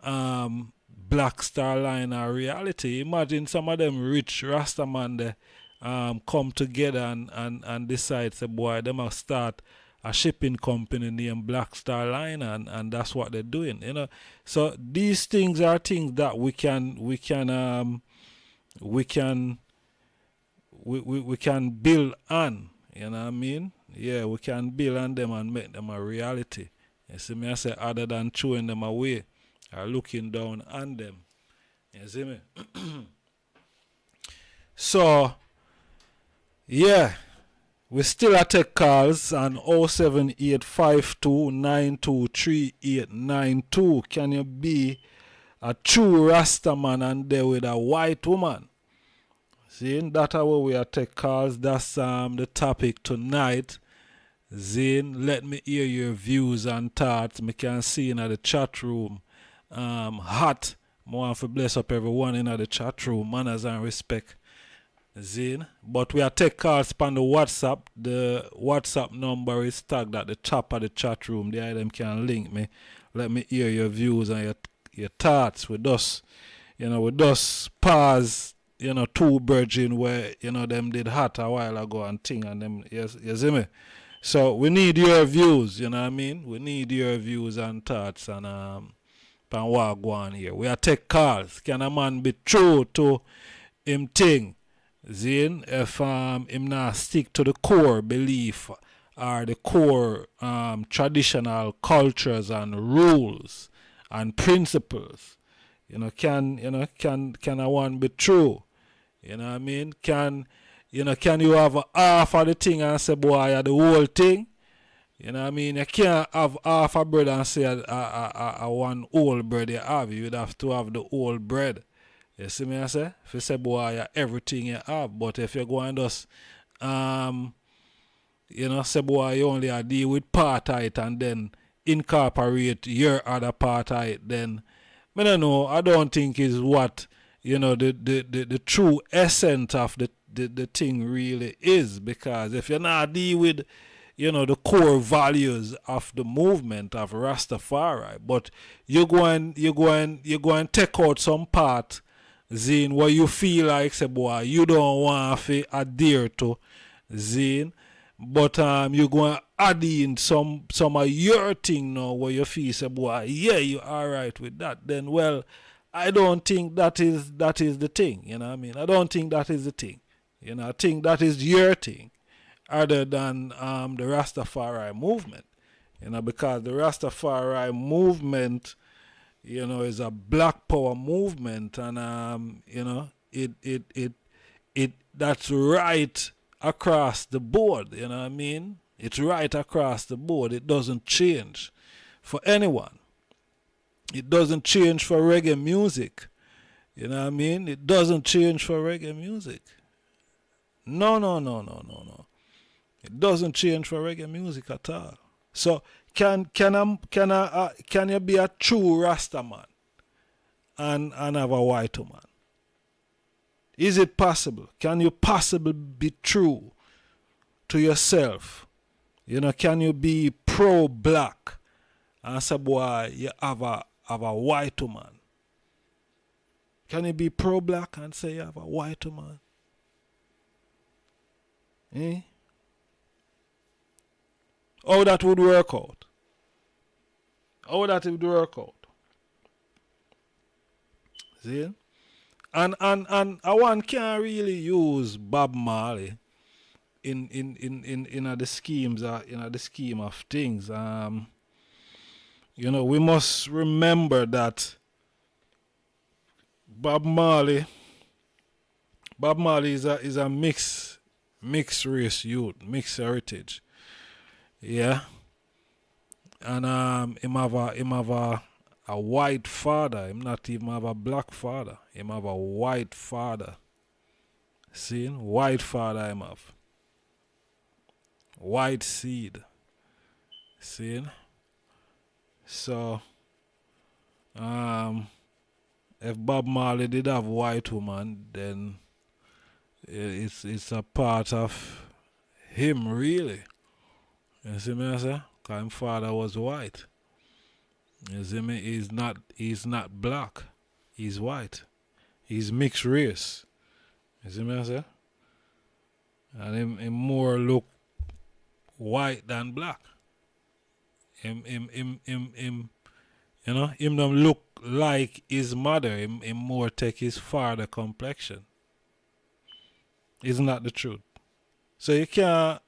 Black Star Line a reality. Imagine some of them rich Rastaman they come together and decide, say, boy, they must start a shipping company named Black Star Line, and that's what they're doing, you know. So these things are things that we can build on, you know what I mean? Yeah, we can build on them and make them a reality. You see me, I say, other than throwing them away or looking down on them. You see me? So, yeah, we still take calls on 07852923892. Can you be a true Rastaman and there with a white woman? See, that's how we are take calls. That's the topic tonight. Zane, let me hear your views and thoughts. Me can see in the chat room. Hot. I want to bless up everyone in the chat room. Manners and respect. Zane. But we are take calls on the WhatsApp. The WhatsApp number is tagged at the top of the chat room. There them can link me. Let me hear your views and your thoughts. With us, you know, with us pause, you know, two virgin where, you know, them did hot a while ago and thing, and them, you see me? So we need your views, you know what I mean? We need your views and thoughts and pan what go on here. We are take calls. Can a man be true to him thing? Zin, if him not stick to the core belief are the core traditional cultures and rules and principles. Can a one be true? You know what I mean? Can you have half of the thing and say, boy, the whole thing? You know what I mean? You can't have half a bread and say a one whole bread you have. You'd have to have the whole bread. You see me I say? If you say, boy, everything you have. But if you go and just, say, boy, you only deal with part of it and then incorporate your other part of it, then, I don't know, I don't think is what, the true essence of the thing really is. Because if you're not deal with, the core values of the movement of Rastafari, but you go and take out some part, Zine, where you feel like, say, boy, you don't want to adhere to, Zine, but you go and add in some of your thing now where you feel, say, boy, yeah, you alright with that, then, well, I don't think that is the thing, you know what I mean? I don't think that is the thing. I think that is your thing, other than the Rastafari movement. Because the Rastafari movement, is a black power movement, and it that's right across the board. You know what I mean? It's right across the board. It doesn't change for anyone. It doesn't change for reggae music. You know what I mean? It doesn't change for reggae music. No. It doesn't change for reggae music at all. So can you be a true Rasta man and have a white woman? Is it possible? Can you possibly be true to yourself? Can you be pro-black and say, boy, you have a white woman? Can you be pro-black and say you have a white woman? How that would work out? See? And one can't really use Bob Marley in the schemes in the scheme of things. We must remember that Bob Marley is a mixed race youth, mixed heritage. Yeah. And him have a white father. Him not even have a black father. Him have a white father. See? White father him have. White seed. See? So if Bob Marley did have white woman, then it's a part of him really. You see me I say? Because his father was white. You see me? He's not black. He's white. He's mixed race. You see me I say? And him more look white than black. Him don't look like his mother. Him more take his father complexion. Isn't that the truth? So you can't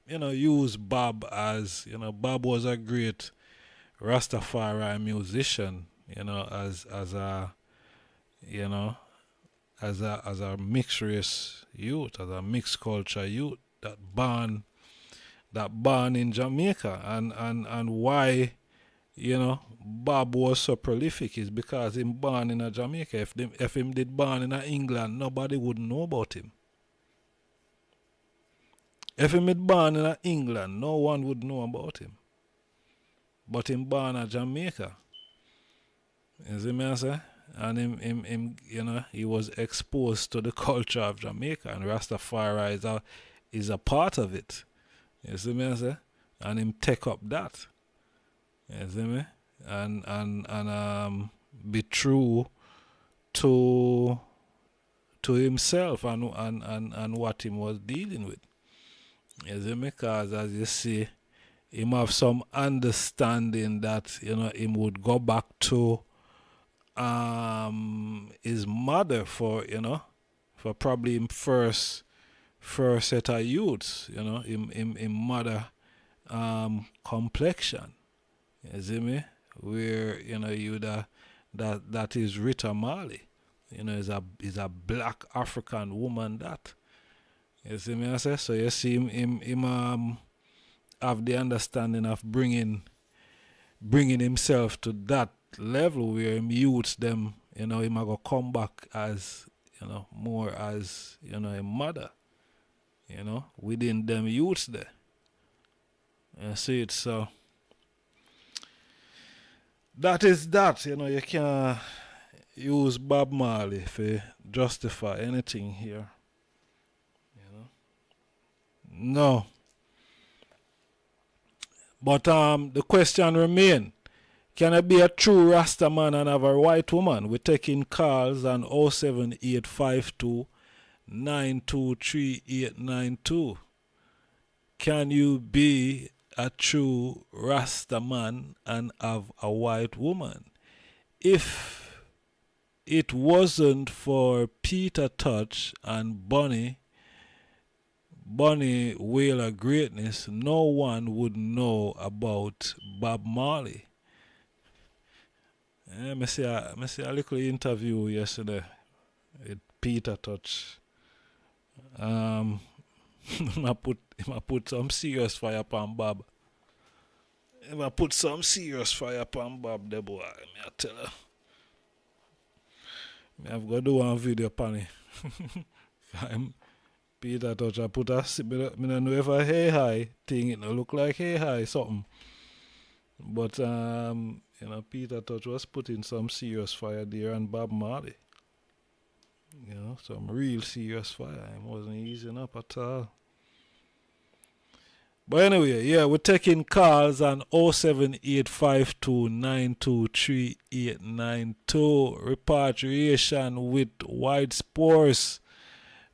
use Bob as, Bob was a great Rastafari musician, as a mixed race youth, as a mixed culture youth that born in Jamaica, and why Bob was so prolific is because him born in a Jamaica. If him did born in a England, nobody would know about him. If him had born in England, no one would know about him. But him born in Jamaica. You see me I say? And him he was exposed to the culture of Jamaica, and Rastafari is a part of it. You see me I say? And him take up that. You see me? And be true to himself and what him was dealing with. You see me? Because as you see, him have some understanding that him would go back to his mother for probably him first first set of youths, you know, in mother complexion. You see me? Where, you know, that is Rita Marley. You know, is a black African woman that. You see me I say? So you see him have the understanding of bringing himself to that level where him youths them, you know, him a go come back as, you know, more as, you know, a mother, you know, within them youths there. You see it, so that is that, you know, you can't use Bob Marley to justify anything here. You know? No. But the question remains, can I be a true Rasta man and have a white woman? We're taking calls on 07852 923 Can you be a true Rasta man and have a white woman? If it wasn't for Peter Touch and Bunny Wailer greatness, no one would know about Bob Marley. I see a little interview yesterday with Peter Touch. I put some serious fire upon Bob. I put some serious fire upon Bob, the boy. I tell her. I've got to do one video upon it. Peter Touch, I put a, I don't know if a hey hi thing, it don't look like hey hi something. But, you know, Peter Touch was putting some serious fire there on Bob Marley. You know, some real serious fire. It wasn't easing up at all. But anyway, yeah, we're taking calls on 07852 923 Repatriation with white spores.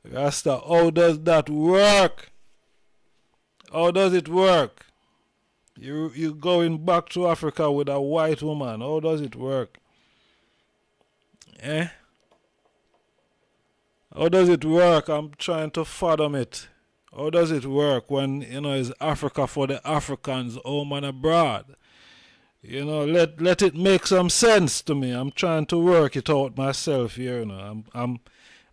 Rasta, how does that work? How does it work? You going back to Africa with a white woman. How does it work? Eh? How does it work? I'm trying to fathom it. How does it work when, you know, it's Africa for the Africans, home and abroad? You know, let it make some sense to me. I'm trying to work it out myself here, you know.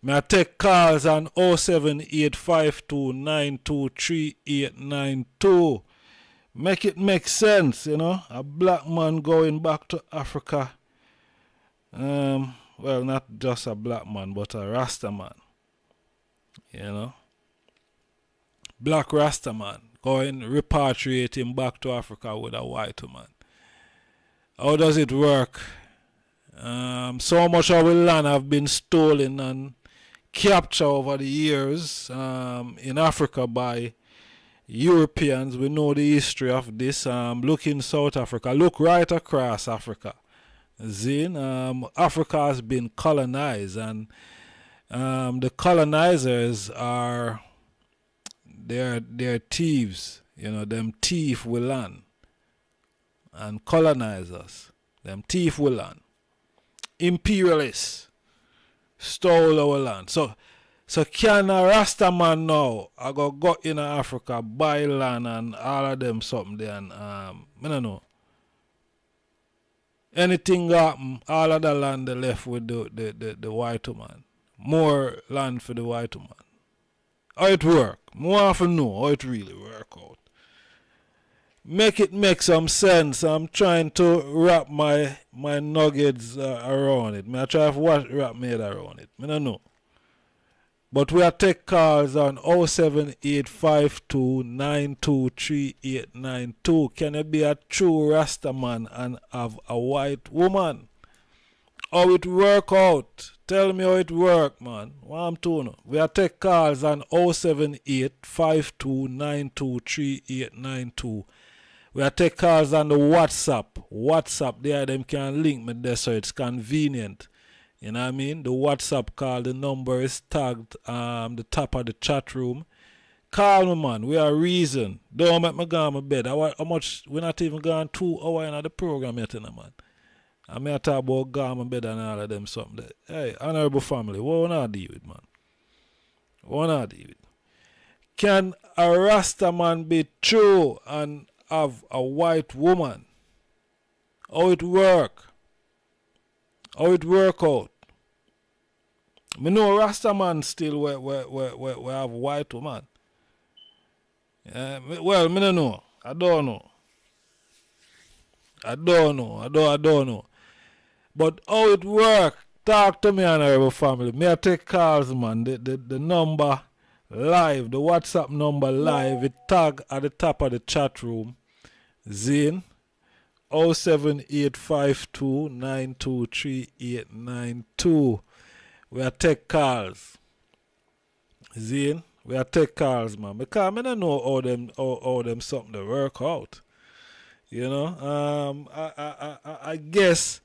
I take calls on 07852 923 Make it make sense, you know. A black man going back to Africa. Well, not just a black man, but a Rasta man. You know. Black Rasta man going repatriating back to Africa with a white woman. How does it work? So much of our land have been stolen and captured over the years in Africa by Europeans. We know the history of this. Look in South Africa. Look right across Africa. Zin, Africa has been colonized, and the colonizers are they're thieves. You know, them thief will land and colonize us. Them thief will land. Imperialists stole our land. So can a Rasta man now I go in Africa, buy land and all of them something there, and I don't know. Anything happen, all of the land they left with the white woman. More land for the white woman. How it work? More often know how it really work out. Make it make some sense. I'm trying to wrap my nuggets around it. I try to wrap my head around it. I don't know. But we are take calls on 07852 923 Can you be a true Rasta man and have a white woman? How it work out? Tell me how it work, man. What I'm doing. We are take calls on 07852 923 We are take calls on the WhatsApp. WhatsApp, there them can link me there so it's convenient. You know what I mean? The WhatsApp call, the number is tagged the top of the chat room. Call me, man. We are reason. Don't make me go on my bed. How much? We're not even gone 2 hours in the program yet, man. I may talk about go on my bed and all of them something. Hey, honorable family, what want to deal with, man? What want to deal with? Can a Rasta man be true and have a white woman? How it work? How it work out? Me know Rasta man still we have white woman. Well, me don't know. I don't know. I don't know. But how it work? Talk to me, honorable family. Me I take calls, man. The number live, the WhatsApp number live, it tag at the top of the chat room. Zane 07852923892. We are take calls. Zane, we are take calls, man. Because I don't know how them something to work out. You know, I guess,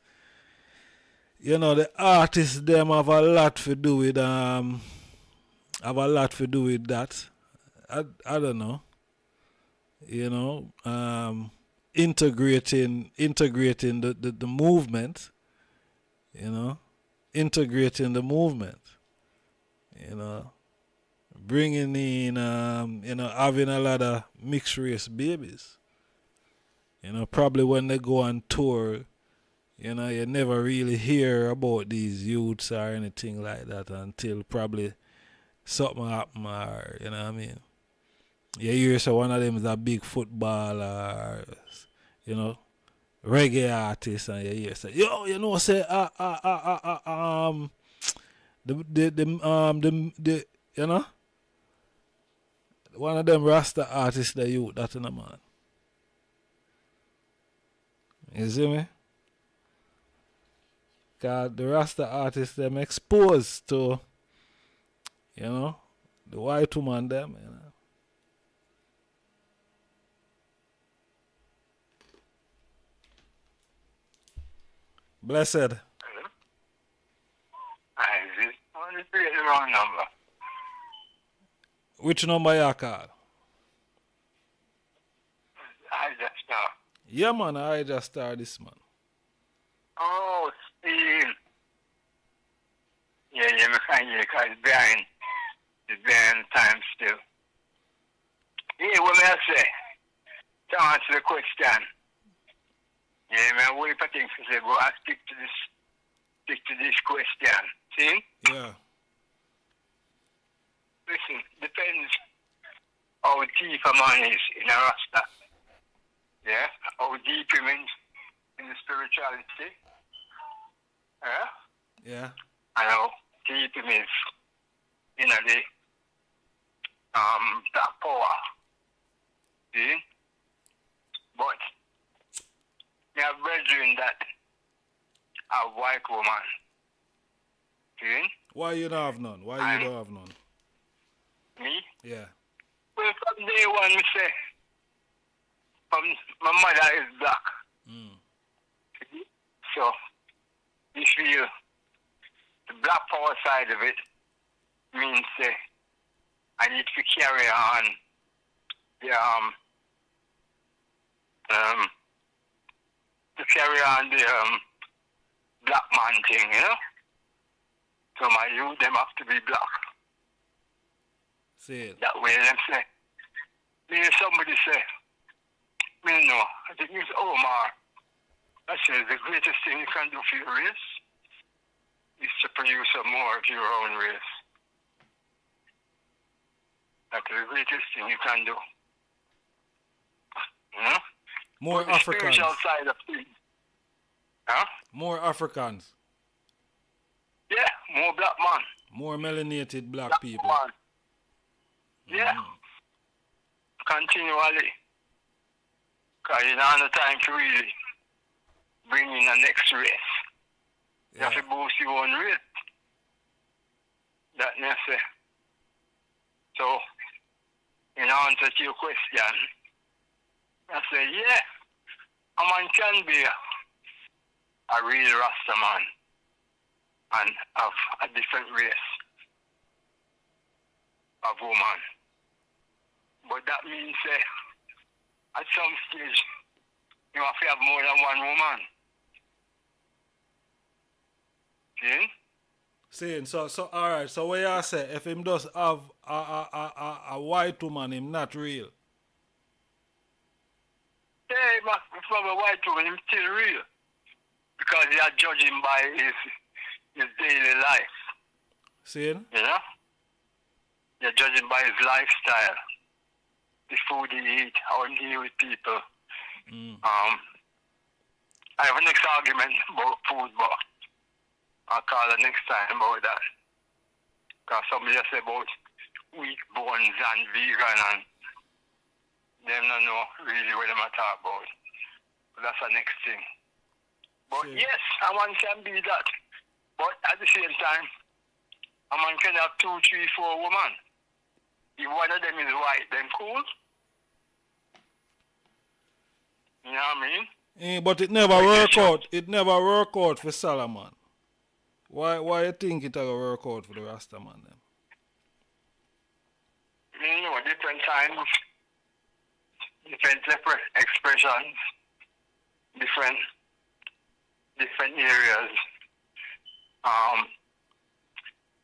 you know, the artists them have a lot to do with that. I don't know. You know, integrating the movement. You know, integrating the movement. You know, bringing in you know, having a lot of mixed race babies. You know, probably when they go on tour, you know, you never really hear about these youths or anything like that until probably something happen, or, you know what I mean? You hear so one of them is a big footballer, you know, reggae artist, and you hear say, yo, you know, say the you know, one of them Rasta artists that you that in a man. You see me? Cause the Rasta artists them exposed to, you know, the white woman them, you know. Blessed. Hello? Is it? I want to create the wrong number. Which number you call? I just start. Yeah, man, I just start this, man. Oh, Steve. Yeah, me find you because it's behind. It's behind time still. Yeah, what may I say? To answer the question. Yeah, man, what if I think to say, go and stick to this question. See? Yeah. Listen, depends how deep a man is in a Rasta. Yeah? How deep he means in the spirituality. Yeah? Yeah. And how deep he is in the that power. See? But you have brethren that are white woman. See? Why you don't have none? Why you don't have none? Me? Yeah. Well, from day one, me say, my mother is black. So, you feel the black power side of it means I need to carry on the black man thing, you know? So my youth, them have to be black. See it. That way, them say. Me somebody say, me no, I think it's Omar. I say the greatest thing you can do for your race is to produce more of your own race. That's the greatest thing you can do. You know? More the Africans. spiritual side of things. Huh? More Africans. Yeah, more black man. More melanated black people. Man. Yeah. Continually. Because you don't have the time to really bring in the next race. You have to boost your own race. That necessary. So, in answer to your question, I say, yeah, a man can be a real Rasta man and have a different race of woman. But that means at some stage, you have to have more than one woman. See? Saying so alright, so what you say if him does have a white woman, him not real. Yeah, he must be from a white woman, him still real. Because they are judging by his daily life. Saying? You know? They're judging by his lifestyle. The food he eat, how he deal with people. I have a next argument about food, but I'll call it next time about that. Because somebody just said about wheat bones and vegan and them don't know really what I'm talking about. But that's the next thing. But yes, a man can be that. But at the same time, a man can have 2, 3, 4 women. If one of them is white, then cool. You know what I mean? But it never work out. It never work out for Solomon. Why you think it will work out for the Rasta man then? You know, different times, different expressions, different areas.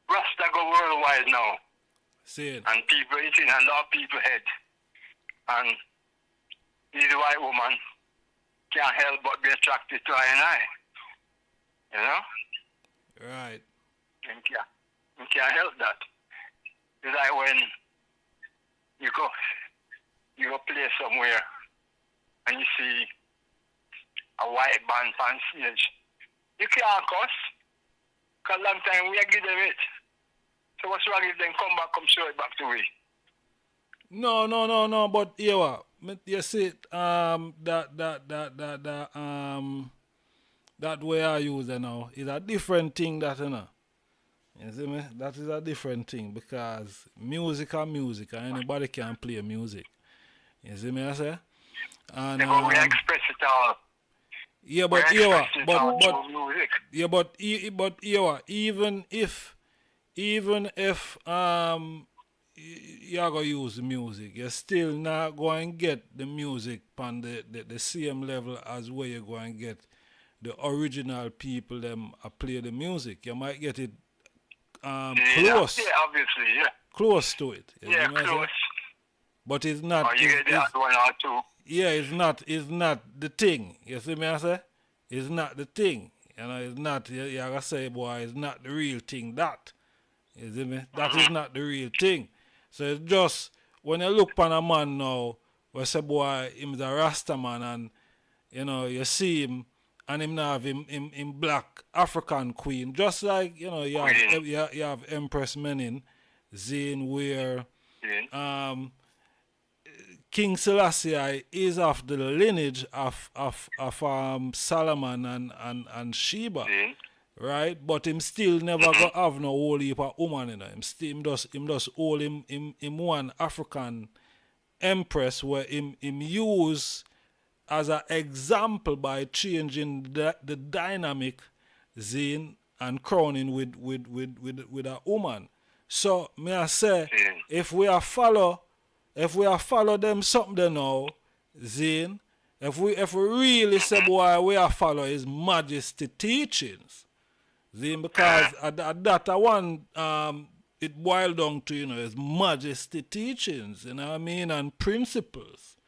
Rasta go worldwide now. Saying. And people, it's in a lot of people's head. And these white woman can't help but be attracted to I and I. You know? Right. You can't help that. It's like when you go play somewhere and you see a white band on stage. You can't cuss. Because long time we give them it. So what's wrong if they come back, come show it back to we? No, but yeah, you see that way I use it now is a different thing that you know. You see me? That is a different thing because music are music and anybody can play music. You see me I say? And yeah, but we express it all. Yeah, but even if you're gonna use music, you're still not going to get the music on the same level as where you're going to get the original people them play the music. You might get it close. Yeah, obviously, yeah. Close to it. Yeah, close. But it's not. Or you get the other one or two. Yeah, it's not the thing. You see me I say? It's not the thing. You know, it's not, you gotta say, boy, it's not the real thing, that. You see me? That is not the real thing. So it's just, when you look upon a man now, we say, boy, him's a Rasta man, and, you know, you see him, and him now have him black African queen, just like, you know, you have Empress Menin, Zane, where, King Selassie is of the lineage of Solomon and Sheba, right? But him still never go have no whole heap of woman, you know. Him just hold him one African empress where him use as an example by changing the dynamic zine and crowning with a woman. So may I say, if we are follow them something now, Zane, if we really say, boy, we are follow His Majesty teachings, Zane, because that one, it boiled down to, you know, His Majesty teachings, you know what I mean, and principles.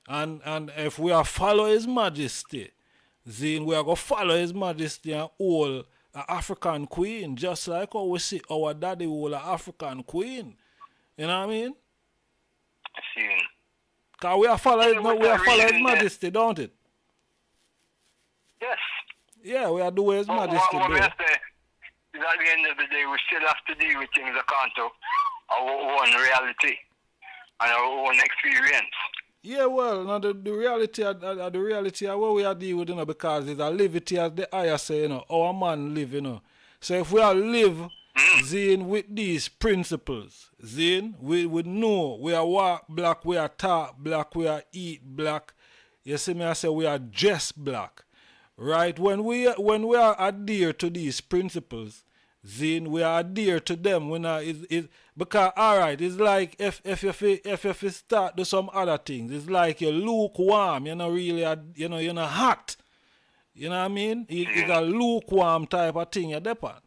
And if we are follow His Majesty, Zane, we are going to follow His Majesty and all African queen, just like how we see our daddy all African queen. You know what I mean? Because we are following His Majesty, don't it? Yes. Yeah, we are doing His Majesty. What we say is at the end of the day, we still have to deal with things according to our own reality and our own experience. Yeah, well, now the reality of what we are dealing with, you know, because it's a levity as the ayah say, you know, our man live, you know. So if we are live, Zine, with these principles, Zine, we know we are walk black, we are talk black, we are eat black. You see me, I say we are just black. Right? When we are adhere to these principles, Zine, we are adhere to them. Because alright, it's like if you start do some other things, it's like you're lukewarm, you're not really you're not hot. You know what I mean? It's a lukewarm type of thing you're depend.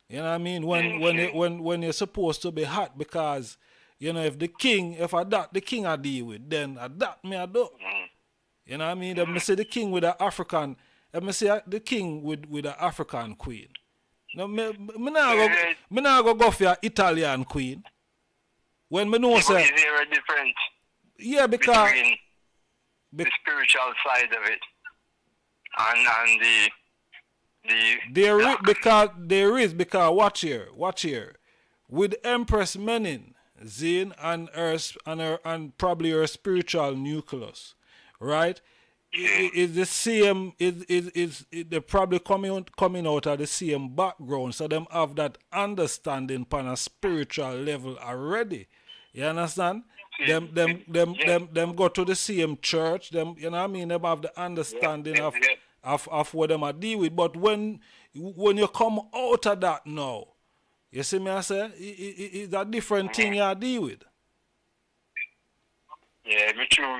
You know what I mean? When you're supposed to be hot, because you know if the king I deal with, then that me I do. You know what I mean? Let me say the king with the African. Let me say the king with the African queen. No, me not go for your Italian queen. When me know say, is there a difference yeah, because between the spiritual side of it and there is because watch here with Empress Menin, Zane and probably her spiritual nucleus, right? Is the same is they're probably coming out of the same background, so them have that understanding on a spiritual level already. You understand? Them go to the same church, them you know what I mean, them have the understanding of what them are deal with. But when you come out of that now, you see me I say it's a different thing you deal with. Yeah, me true.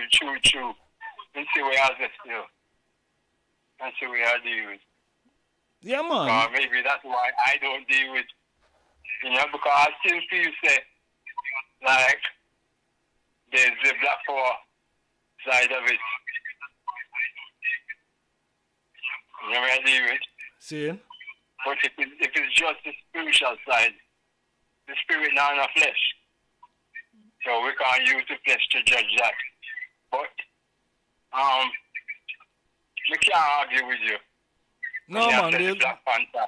Let's see where I was still. Let's see where I deal with. Yeah, man. Maybe that's why I don't deal with, because I still feel say like there's the black power side of it. You know where I deal with? See? But if it's just the spiritual side, the spirit not in the flesh. So we can't use the flesh to judge that. But we can't argue with you. No, man, there's Black Panther.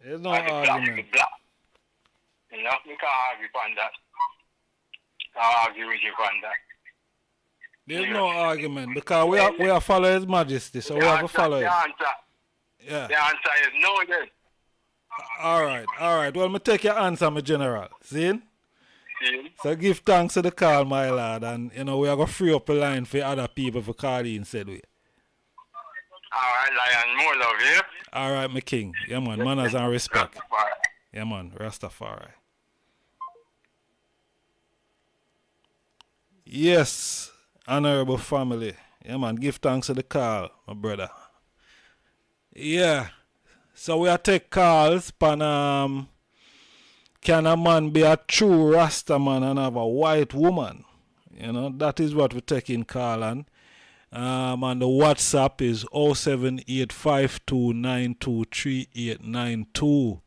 There's no argument. We can't argue on that. Can't argue with you on that. There's no argument because we are follow His Majesty, so we have to follow it. The answer is no, then. All right. Well, me take your answer, my general. See? So give thanks to the call, my lad, and we are gonna free up a line for other people for call in, said we. Alright, Lion, more love, yeah? Alright, my king. Yeah, man, manners and respect. Rastafari. Yeah, man, Rastafari. Yes, honorable family. Yeah, man, give thanks to the call, my brother. Yeah. So we are take calls pan can a man be a true Rasta man and have a white woman? That is what we're taking call on. And the WhatsApp is 07852923892.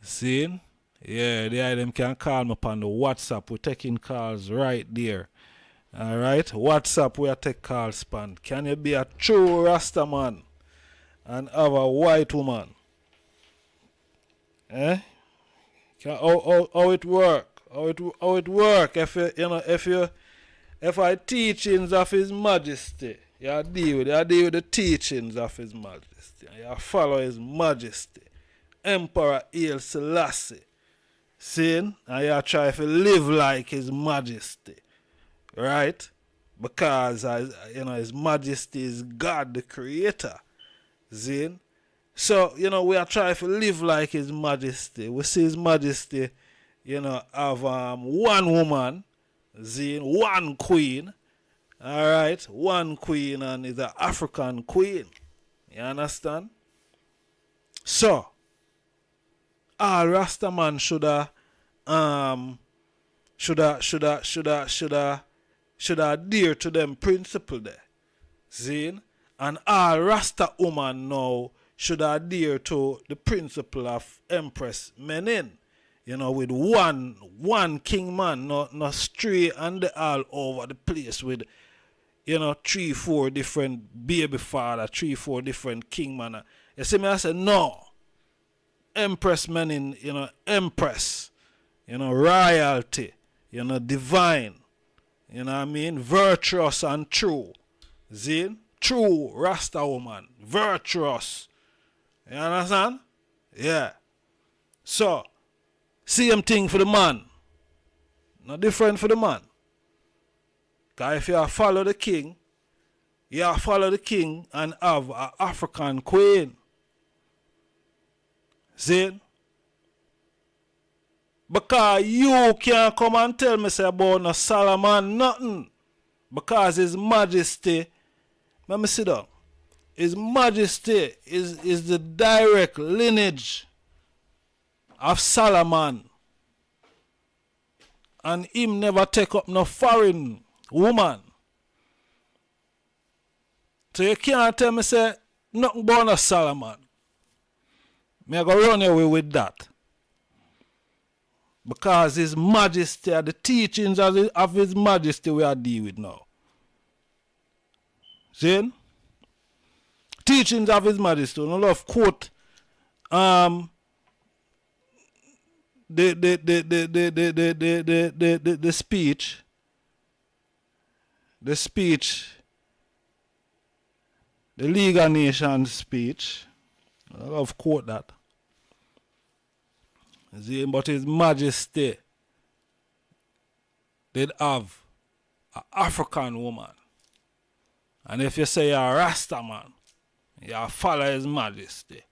See? Yeah, them can call me upon the WhatsApp. We're taking calls right there. Alright? WhatsApp, we are taking calls span. Can you be a true Rasta man and have a white woman? Eh? How it work? How it work? If I teachings of His Majesty, you deal with the teachings of His Majesty. You follow His Majesty, Emperor Haile Selassie. See? And you try to live like His Majesty, right? Because His Majesty is God, the Creator. See? So, we are trying to live like His Majesty. We see His Majesty, have one woman, one queen. Alright, one queen, and is an African queen. You understand? So, all Rastaman should adhere to them principle there. See? And all Rasta woman now should adhere to the principle of Empress Menin. With one king man, not stray and all over the place with 3-4 different baby father, 3-4 different king man. You see me, I say no. Empress Menin, Empress, royalty, divine, what I mean, virtuous and true. See? True Rasta woman, virtuous. You understand? Yeah. So, same thing for the man. Not different for the man. Because if you follow the king, you follow the king and have an African queen. See? Because you can't come and tell me say about no Solomon nothing. Because His Majesty, let me sit down. His Majesty is the direct lineage of Solomon. And him never take up no foreign woman. So you can't tell me say nothing born of Solomon. Me I go run away with that. Because His Majesty, the teachings of His Majesty we are dealing with now. See? Teachings of His Majesty. No love quote the speech. The speech. The League of Nations speech. I love quote that. See, but His Majesty did have an African woman. And if you say you're a Rasta man, you follow His Majesty.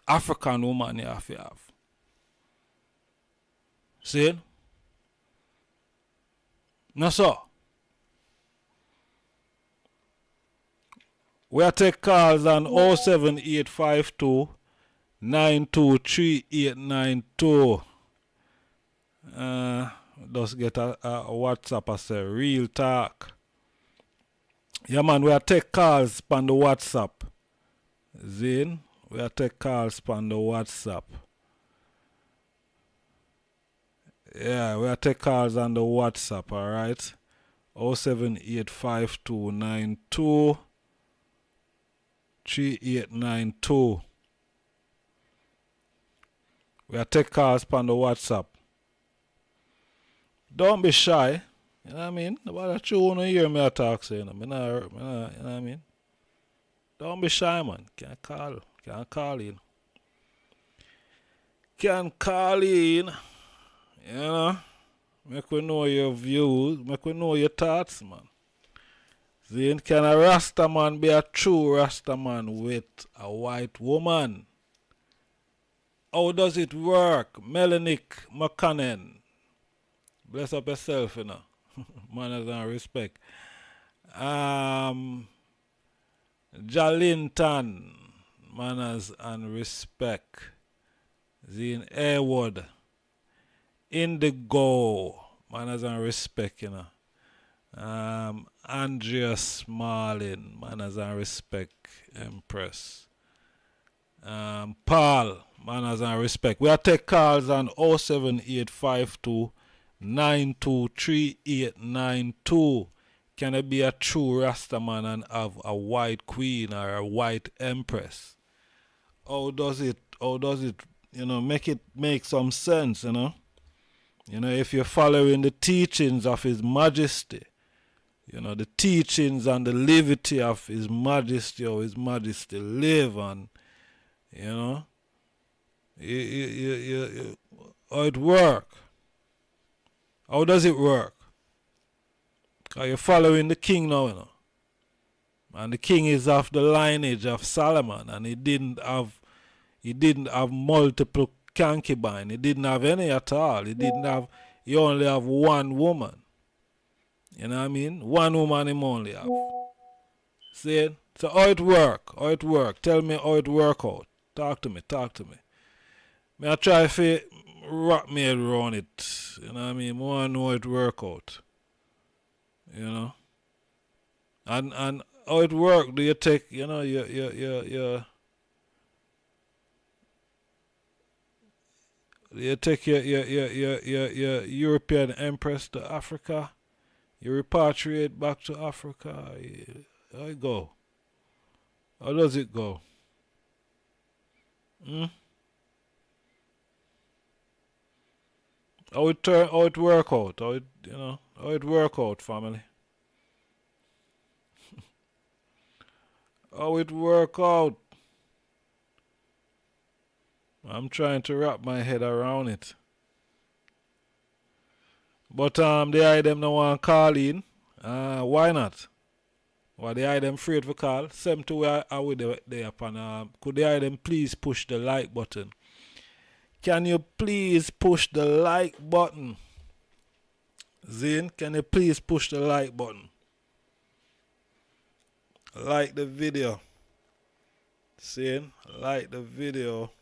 African woman you have to have. See? No, so. We take calls on 07852 923892. Just get a WhatsApp as a real talk. Yeah, man, we take calls on the WhatsApp. Zin, we take calls on the WhatsApp. Yeah, we take calls on the WhatsApp, alright? 0785292 3892. We take calls on the WhatsApp. Don't be shy. You know what I mean? Nobody you want to hear me talk, so, you know what I mean? Don't be shy, man. Can call in. Can call in. You know? Make we know your views. Make we know your thoughts, man. See, can a Rasta man be a true Rasta man with a white woman? How does it work? Melanick McCannon. Bless up yourself, you know. Manners and respect. Jalinton. Manners and respect. Zine Airwood. Indigo. Manners and respect, you know. Andrea Smalling, manners and respect, Empress. Paul, manners and respect. We are take calls on 07852 923892. Can it be a true Rastaman and have a white queen or a white empress? How does it, you know, make some sense, you know? You know, if you're following the teachings of His Majesty, you know, the teachings and the liberty of His Majesty, or His Majesty live, and, you know, how it work? How does it work? Are you following the king now, you know? And the king is of the lineage of Solomon, and he didn't have multiple concubines. He didn't have any at all. He only have one woman. You know what I mean? One woman him only have. See? So how it work? Tell me how it work out. Talk to me. Me I try to wrap me head around it. You know what I mean? I want to know how it work out. You know? And how it work? Do you take, you know, you take your European empress to Africa? You repatriate back to Africa? How it go? How does it go? How it work out? How it work out, family? How it work out? I'm trying to wrap my head around it. But the eye them no want call in. Why not? Why the eye them afraid for call? Same to where I would there upon. Could the eye them please push the like button? Can you please push the like button? Zin, can you please push the like button? Like the video. Zin, like the video.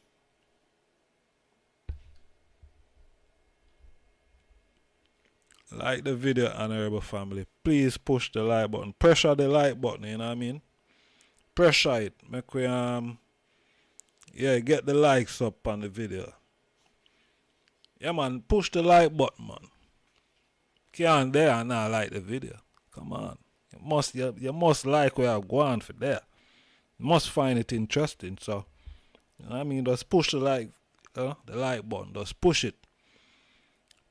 Like the video, honorable family. Please push the like button. Pressure the like button, you know what I mean? Pressure it. Make we get the likes up on the video. Yeah man, push the like button, man. Can't there and not like the video. Come on. You must like where I'm going for there. You must find it interesting, so you know what I mean, just push the like button, just push it.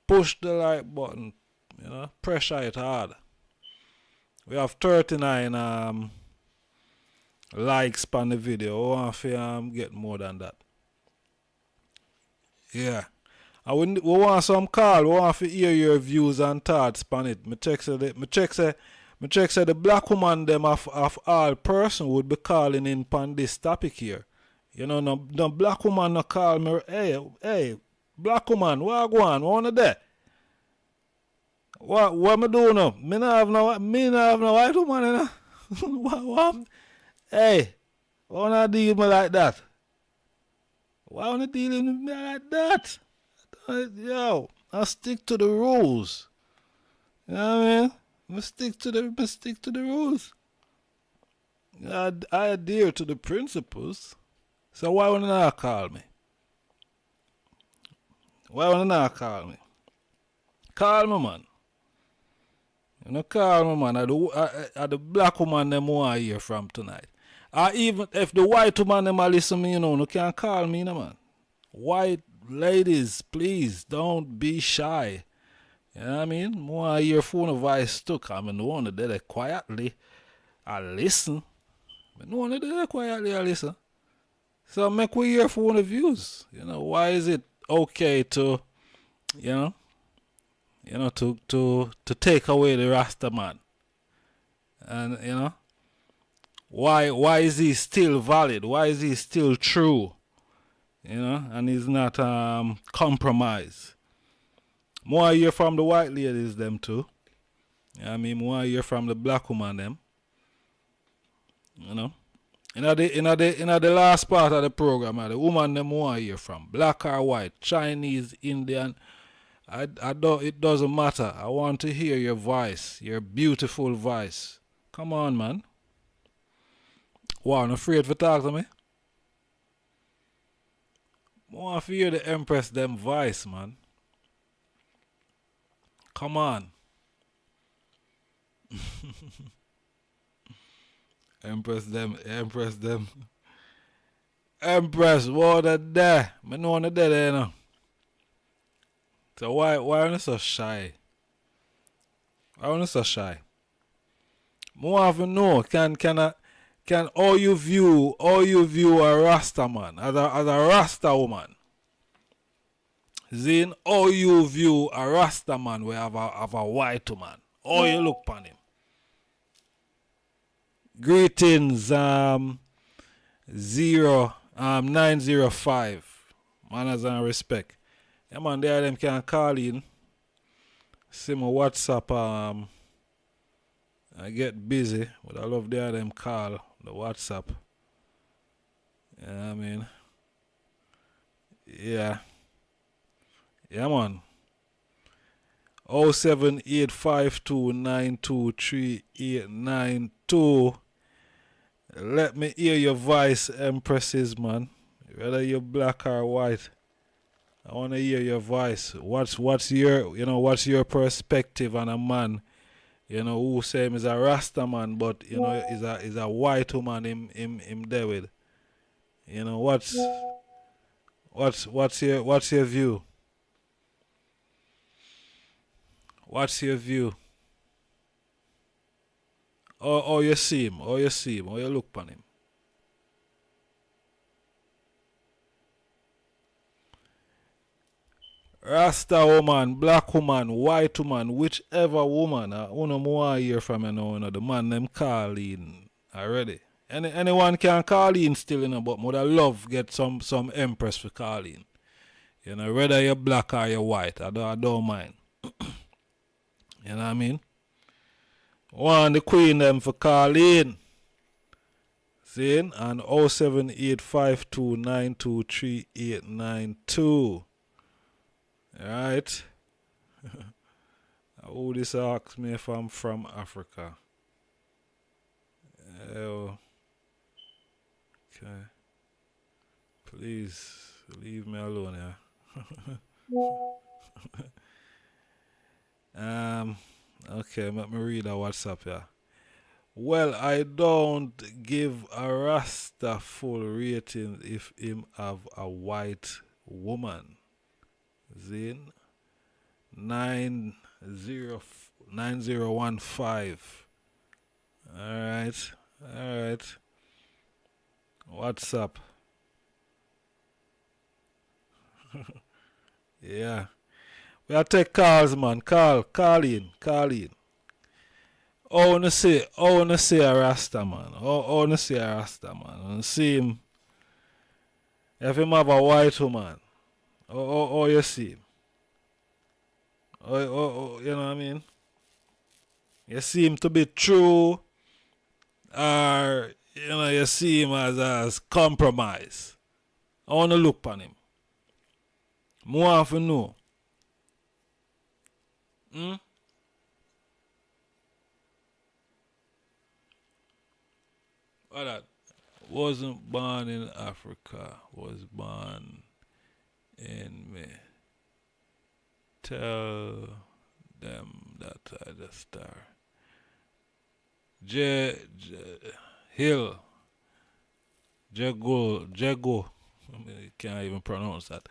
Push the like button, you know, pressure it hard. We have 39 likes on the video. We want to get more than that. Yeah. And we want some call. We want to hear your views and thoughts on it. Me check say the black woman them of all person would be calling in on this topic here. You know, no black woman no call me. Hey, black woman, what go on? What wanna there? What me do now? Me not have no white woman, you know. what? Hey, why wanna deal with me like that? Why wanna deal with me like that? Yo, I stick to the rules. You know what I mean? I stick to the rules. I adhere to the principles. So why wanna not call me? Why wanna not call me? Call me, man. You know, call me, man. I the black woman them want to hear from tonight. Even if the white woman them a listen me, you know, you can call me, you know, man. White ladies, please don't be shy. You know what I mean? More hear phone voice too. I mean, no one did it quietly. I listen. But no one did it quietly. I listen. So make we hear phone views. You know, why is it okay to, to take away the Rasta man? And you know, why is he still valid? Why is he still true? You know, and he's not compromised. More hear from the white ladies them too. You know I mean, more hear from the black woman them. You know. In the last part of the program, the woman them want hear from. Black or white, Chinese, Indian. It doesn't matter. I want to hear your voice, your beautiful voice. Come on, man. Wow, not afraid to talk to me? I want to hear the Empress them voice, man. Come on. Empress, what are there? I know one there, you know. So why are you so shy? Why are you so shy? I want to know, can how you view a Rasta man as a Rasta woman? Zin, how you view a Rasta man we have a white woman? How you look upon him? Greetings, 905. Manners and respect. Yeah man, there them can call in. See my WhatsApp I get busy, but I love there them call the WhatsApp. Yeah, I mean. Yeah. Yeah man. 07852923892. Let me hear your voice, Empresses, man. Whether you're black or white, I want to hear your voice. What's your perspective on a man, who say him is a Rasta man, but is a white woman him there with. What's your view? What's your view? Or you see him, or you look upon him. Rasta woman, black woman, white woman, whichever woman, uno more hear from you now, the man them call in already. Anyone can call in still, but would I love get some Empress for call in. Whether you're black or you're white, I don't mind. You know what I mean? Want the queen them for call in. See? And 07852923892. Alright? Who this asks me if I'm from Africa? Oh, okay. Please leave me alone here. Okay, let me read a WhatsApp here. Well, I don't give a Rasta full rating if him have a white woman. Zin 9015. Alright. What's up? Yeah. We are take calls, man. Call in. I wanna say a Rasta man. I wanna say a Rasta man. And see him. If him have a white woman. Oh, you see him. Oh, you know what I mean? You see him to be true, or you see him as compromise. I wanna look on him. More have to know. What that? Wasn't born in Africa, was born in me. Tell them that I the star. Hill. Jago. I can't even pronounce that.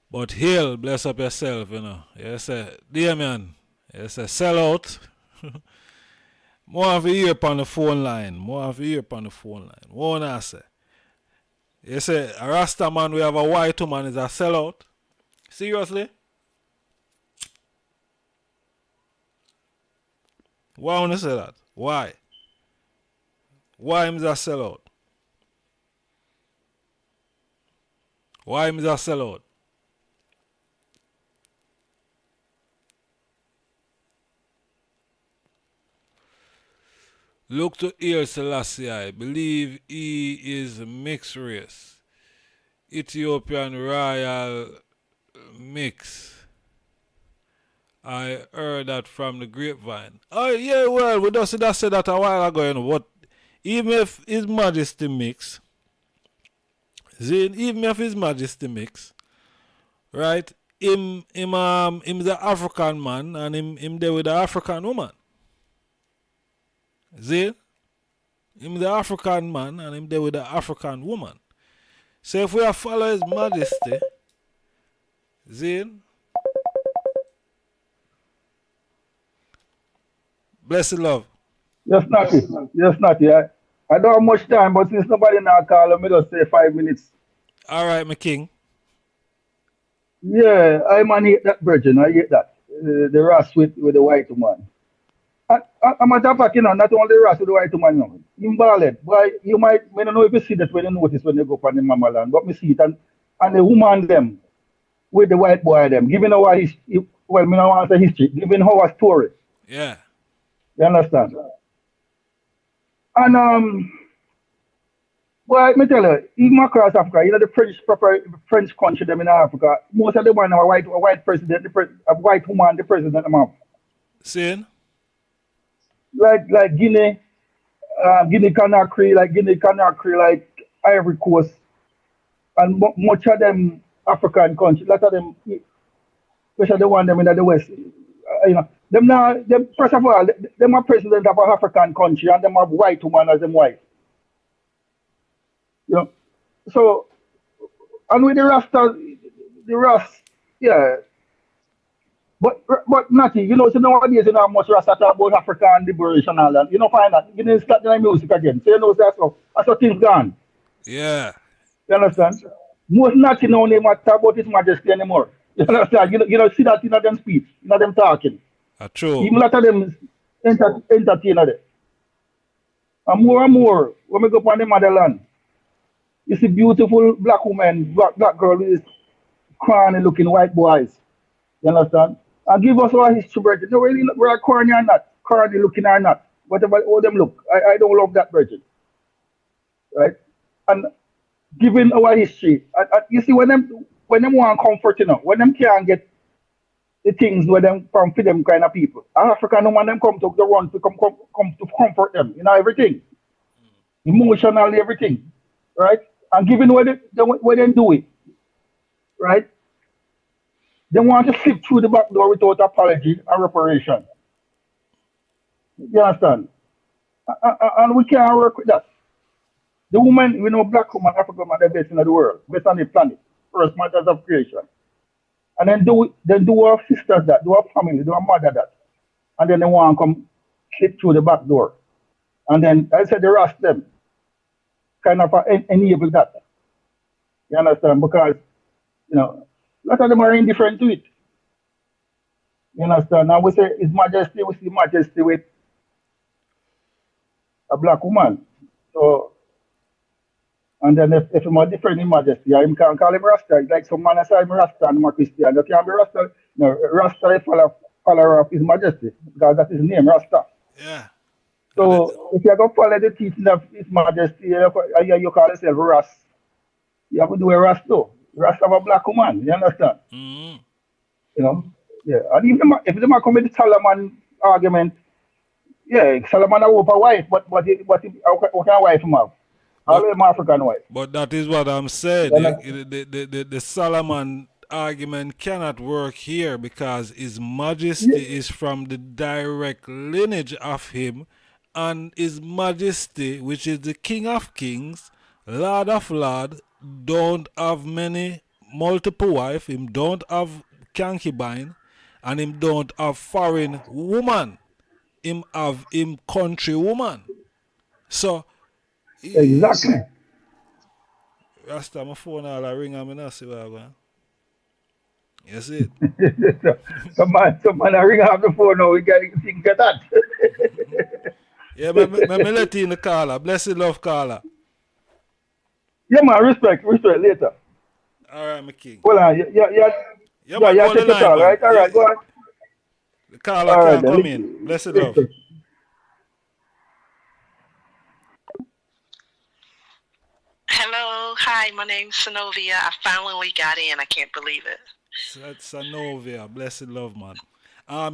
But Hill, bless up yourself, You say, dear man, you say, sell out. More of a hear upon the phone line. What I say? You say, a Rasta man, we have a white woman is a sellout? Seriously? Why wanna say that? Why? Why him is a sellout? Why him is a sellout? Look to Haile Selassie. I believe he is mixed race. Ethiopian royal mix. I heard that from the grapevine. Oh yeah, well, we just said that a while ago, But even if His Majesty mix, right? Him the African man and him there with the African woman. Him the African man and him there with the African woman. So if we follow His Majesty, blessed love. Yes, Natty. I don't have much time, but since nobody now call me, just say 5 minutes. All right, my king. Yeah, I hate that virgin. I hate that. The Ras with the white woman. I'm a fact, not only Ras with the white woman. In ballad, boy, you might, I don't know if you see that when you notice when you go up on the mama land, but me see it, and the woman them with the white boy them, giving our history, well, me don't want to say history, giving our story. Yeah. You understand? And well, let me tell you, even across Africa, the French country them in Africa, most of them are a white president, a white woman, the president them have. Saying? Like Guinea Conakry, like Ivory Coast, and much of them African countries, a lot of them, especially the one them in the West, them first of all, them are president of an African country and them have white woman as them wife. So, and with the Rasta, yeah. But Natty, so nowadays, how much Rasta talk about African liberation and all that. Find that. Start the music again. So, that's how things gone. Yeah. You understand? Most Natty now, they might talk about His Majesty anymore. You understand? See that in them speech, in them talking. True. Even a lot of them entertain it. And more, when we go up on the motherland, you see beautiful black women, black girl with cranny looking white boys. You understand? And give us our history, virgin. No, we're corny or not, corny looking or not, whatever all them look. I don't love that virgin. Right? And giving our history. You see, when them want comfort, when them can't get the things where them come for them kind of people. African woman them come to the run to come to comfort them, everything. Emotionally, everything. Right? And given where they do it, right? They want to slip through the back door without apology and reparation. You understand? And we can't work with that. The woman, black woman, African woman, the best in the world, best on the planet, first matters of creation. And then do our sisters that, do our family, do our mother that. And then they want to come slip through the back door. And then I said the rest them kind of enable that. You understand? Because, a lot of them are indifferent to it. You understand? Now we say His Majesty, we see Majesty with a black woman. So, and then if I'm a different in Majesty, I can't call him Rasta. It's like some man say I'm Rasta and I'm a Christian. You can't be Rasta. No, Rasta is follower of His Majesty because that's his name, Rasta. Yeah. So if you go follow the teaching of His Majesty, you call yourself Ras. You have to do a Ras too. Ras of a black woman. You understand? Mm-hmm. Yeah. And if the man come with the Solomon argument, yeah, Solomon a whoop a wife, but how can a wife him have? All them African wife. But that is what I'm saying. The Solomon argument cannot work here because His Majesty is from the direct lineage of him, and His Majesty, which is the King of Kings, Lord of Lords, don't have multiple wife. Him don't have concubine, and him don't have foreign woman. Him have him country woman. So exactly. Rasta, my phone all a ring and I not see where I'm going. You see it? some man a ring off the phone now, we can get that. Yeah, me let you in the caller. Blessed love caller. Yeah, man, respect later. All right, my king. Hold on, man, take go your the line, call, man. right? All right, go on. The caller All right, can't come in. Blessed love. Hello, hi, my name's Synovia. I finally got in. I can't believe it. That's Synovia. Blessed love, man.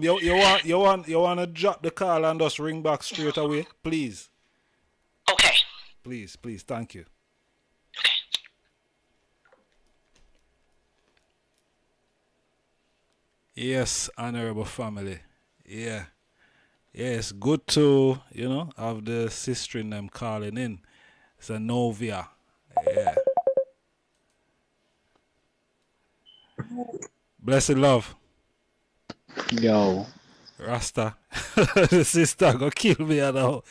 You want to drop the call and just ring back straight away, please. Okay. Please, thank you. Okay. Yes, honorable family. Yeah. It's good to, have the sister in them calling in. It's a Novia. Yeah. Blessed love. Yo. Rasta. The sister gonna kill me now.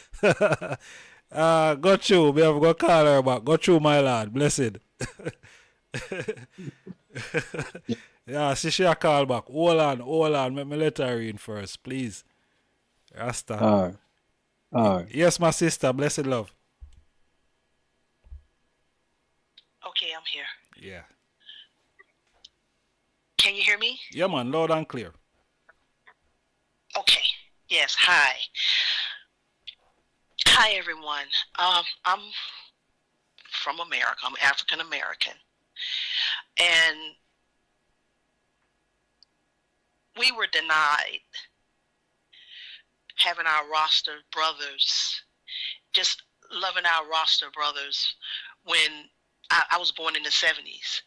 Got you. We have got call her back. Got you, my lad. Blessed. Yeah, she a call back. Hold on. Let me let her in first, please. Rasta. Yes, my sister. Blessed love. Okay, I'm here. Yeah. Can you hear me? Yeah, man. Loud and clear. Okay. Yes, hi. Hi, everyone. I'm from America. I'm African American. And we were denied having our Rasta brothers, just loving our Rasta brothers when I was born in the 70s.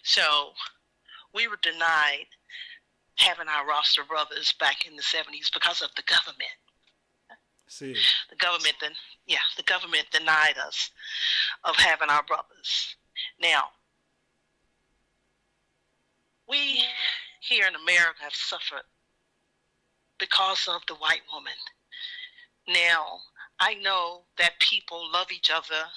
So we were denied having our Rasta brothers back in the 70s because of the government. See. The government denied us of having our brothers. Now, we here in America have suffered because of the white woman. Now, I know that people love each other.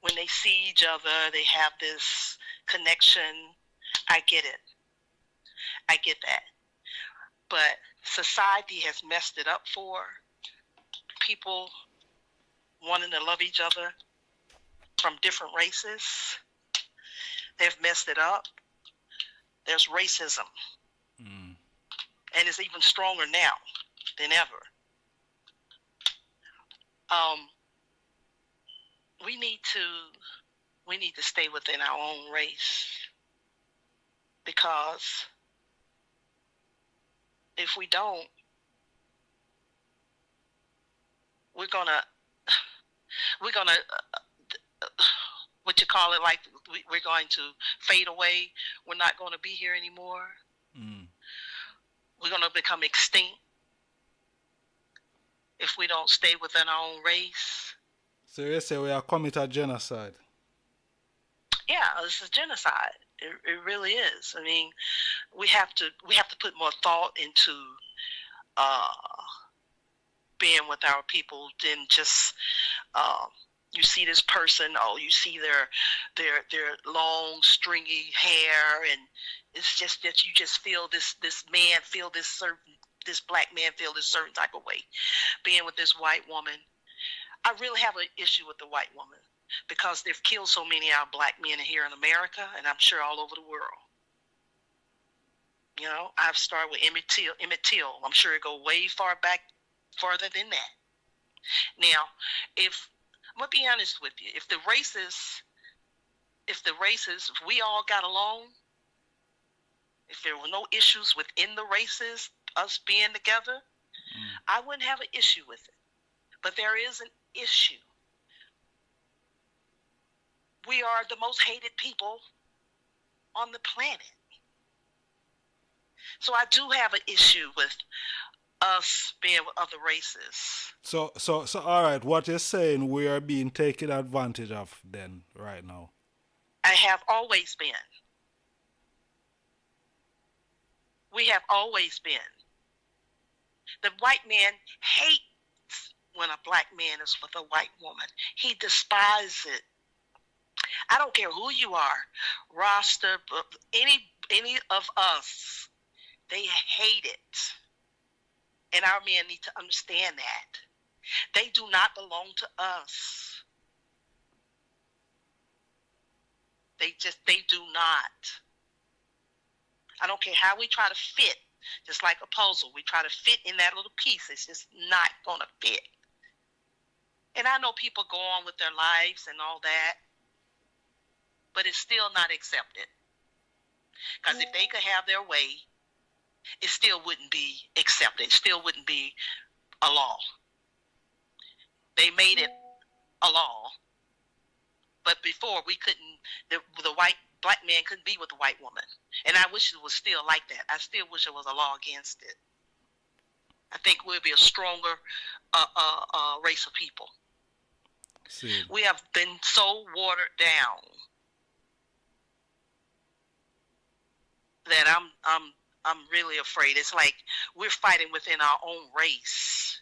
When they see each other, they have this connection. I get it. I get that. But society has messed it up for people wanting to love each other from different races. They've messed it up. There's racism. And it's even stronger now than ever. We need to stay within our own race. Because if we don't, we're gonna what you call it, like we're going to fade away. We're not going to be here anymore. We're going to become extinct if we don't stay within our own race. So you say we are committed genocide? Yeah, this is genocide. It really is. I mean, we have to put more thought into being with our people than just you see this person, you see their long stringy hair, and it's just that you just feel this man feel this black man feel this certain type of way. Being with this white woman, I really have an issue with the white woman because they've killed so many of our black men here in America, and I'm sure all over the world. You know, I've started with Emmett Till. I'm sure it go way further than that. Now, I'm gonna be honest with you, if we all got along, if there were no issues within the races, us being together, I wouldn't have an issue with it. But there is an issue. We are the most hated people on the planet. So I do have an issue with us being with other races. So all right, what you're saying, we are being taken advantage of then right now? I have always been. We have always been. The white man hates when a black man is with a white woman. He despises it. I don't care who you are, Rasta, any of us, they hate it. And our men need to understand that. They do not belong to us. They do not. I don't care how we try to fit, just like a puzzle. We try to fit in that little piece. It's just not going to fit. And I know people go on with their lives and all that, but it's still not accepted. Because if they could have their way, it still wouldn't be accepted. It still wouldn't be a law. They made it a law. But before, we couldn't, the black man couldn't be with a white woman. And I wish it was still like that. I still wish there was a law against it. I think we'll be a stronger race of people. See. We have been so watered down that I'm really afraid. It's like we're fighting within our own race.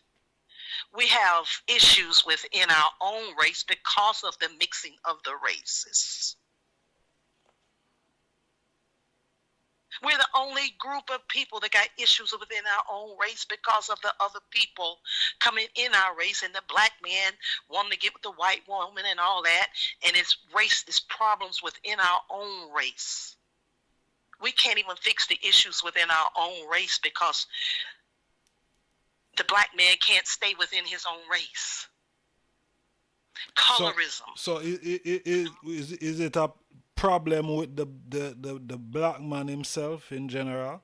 We have issues within our own race because of the mixing of the races. We're the only group of people that got issues within our own race because of the other people coming in our race, and the black man wanting to get with the white woman and all that, and it's problems within our own race. We can't even fix the issues within our own race because the black man can't stay within his own race. Colorism. So is it a problem with the black man himself in general?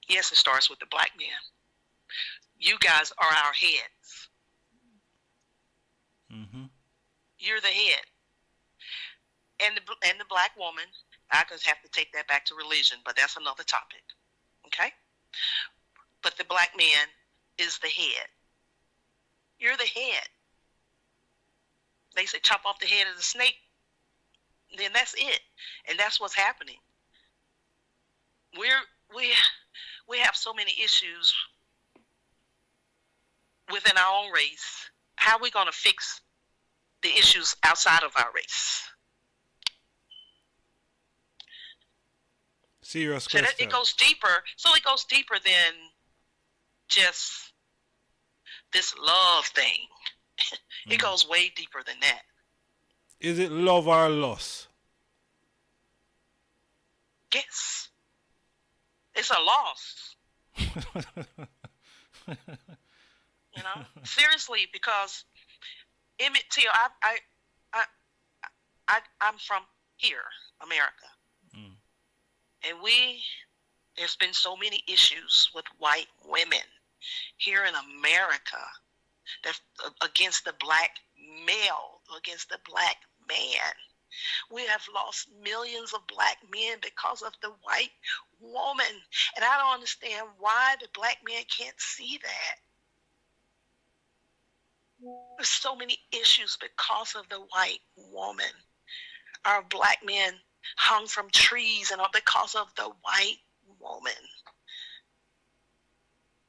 Yes, it starts with the black man. You guys are our heads. Mm-hmm. You're the head. And the black woman, I just have to take that back to religion, but that's another topic. Okay? But the black man is the head. You're the head. They say chop off the head of the snake, then that's it. And that's what's happening. We have so many issues within our own race. How are we going to fix the issues outside of our race? Serious so question. It goes deeper. So it goes deeper than just this love thing. It goes way deeper than that. Is it love or loss? Yes. It's a loss. You know? Seriously, because Emmett Till, I'm from here, America. Mm-hmm. And there's been so many issues with white women here in America that's against the black male, against the black man. We have lost millions of black men because of the white woman. And I don't understand why the black man can't see that. There's so many issues because of the white woman. Our black men hung from trees and all because of the white woman.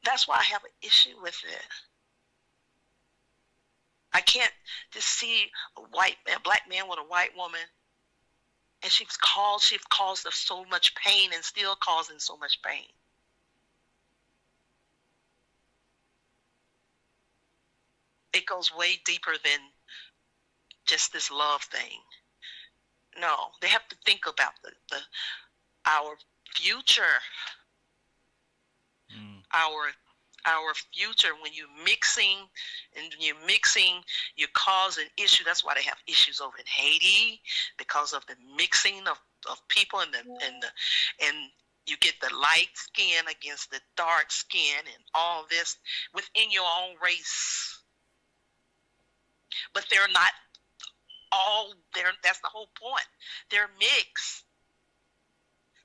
That's why I have an issue with it. I can't just see a black man with a white woman, and she's caused us so much pain and still causing so much pain. It goes way deeper than just this love thing. No, they have to think about our future. Our future. When you're mixing, you're causing issue. That's why they have issues over in Haiti, because of the mixing of people and you get the light skin against the dark skin and all this within your own race. But they're not all there. That's the whole point. They're mixed.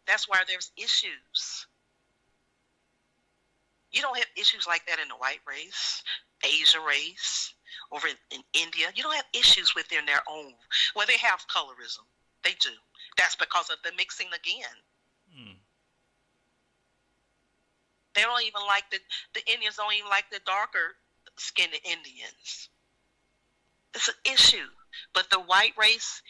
That's why there's issues. You don't have issues like that in the white race, Asian race, over in India. You don't have issues within their own. Well, they have colorism. They do. That's because of the mixing again. They don't even like the Indians don't even like the darker skinned Indians. It's an issue. But the white race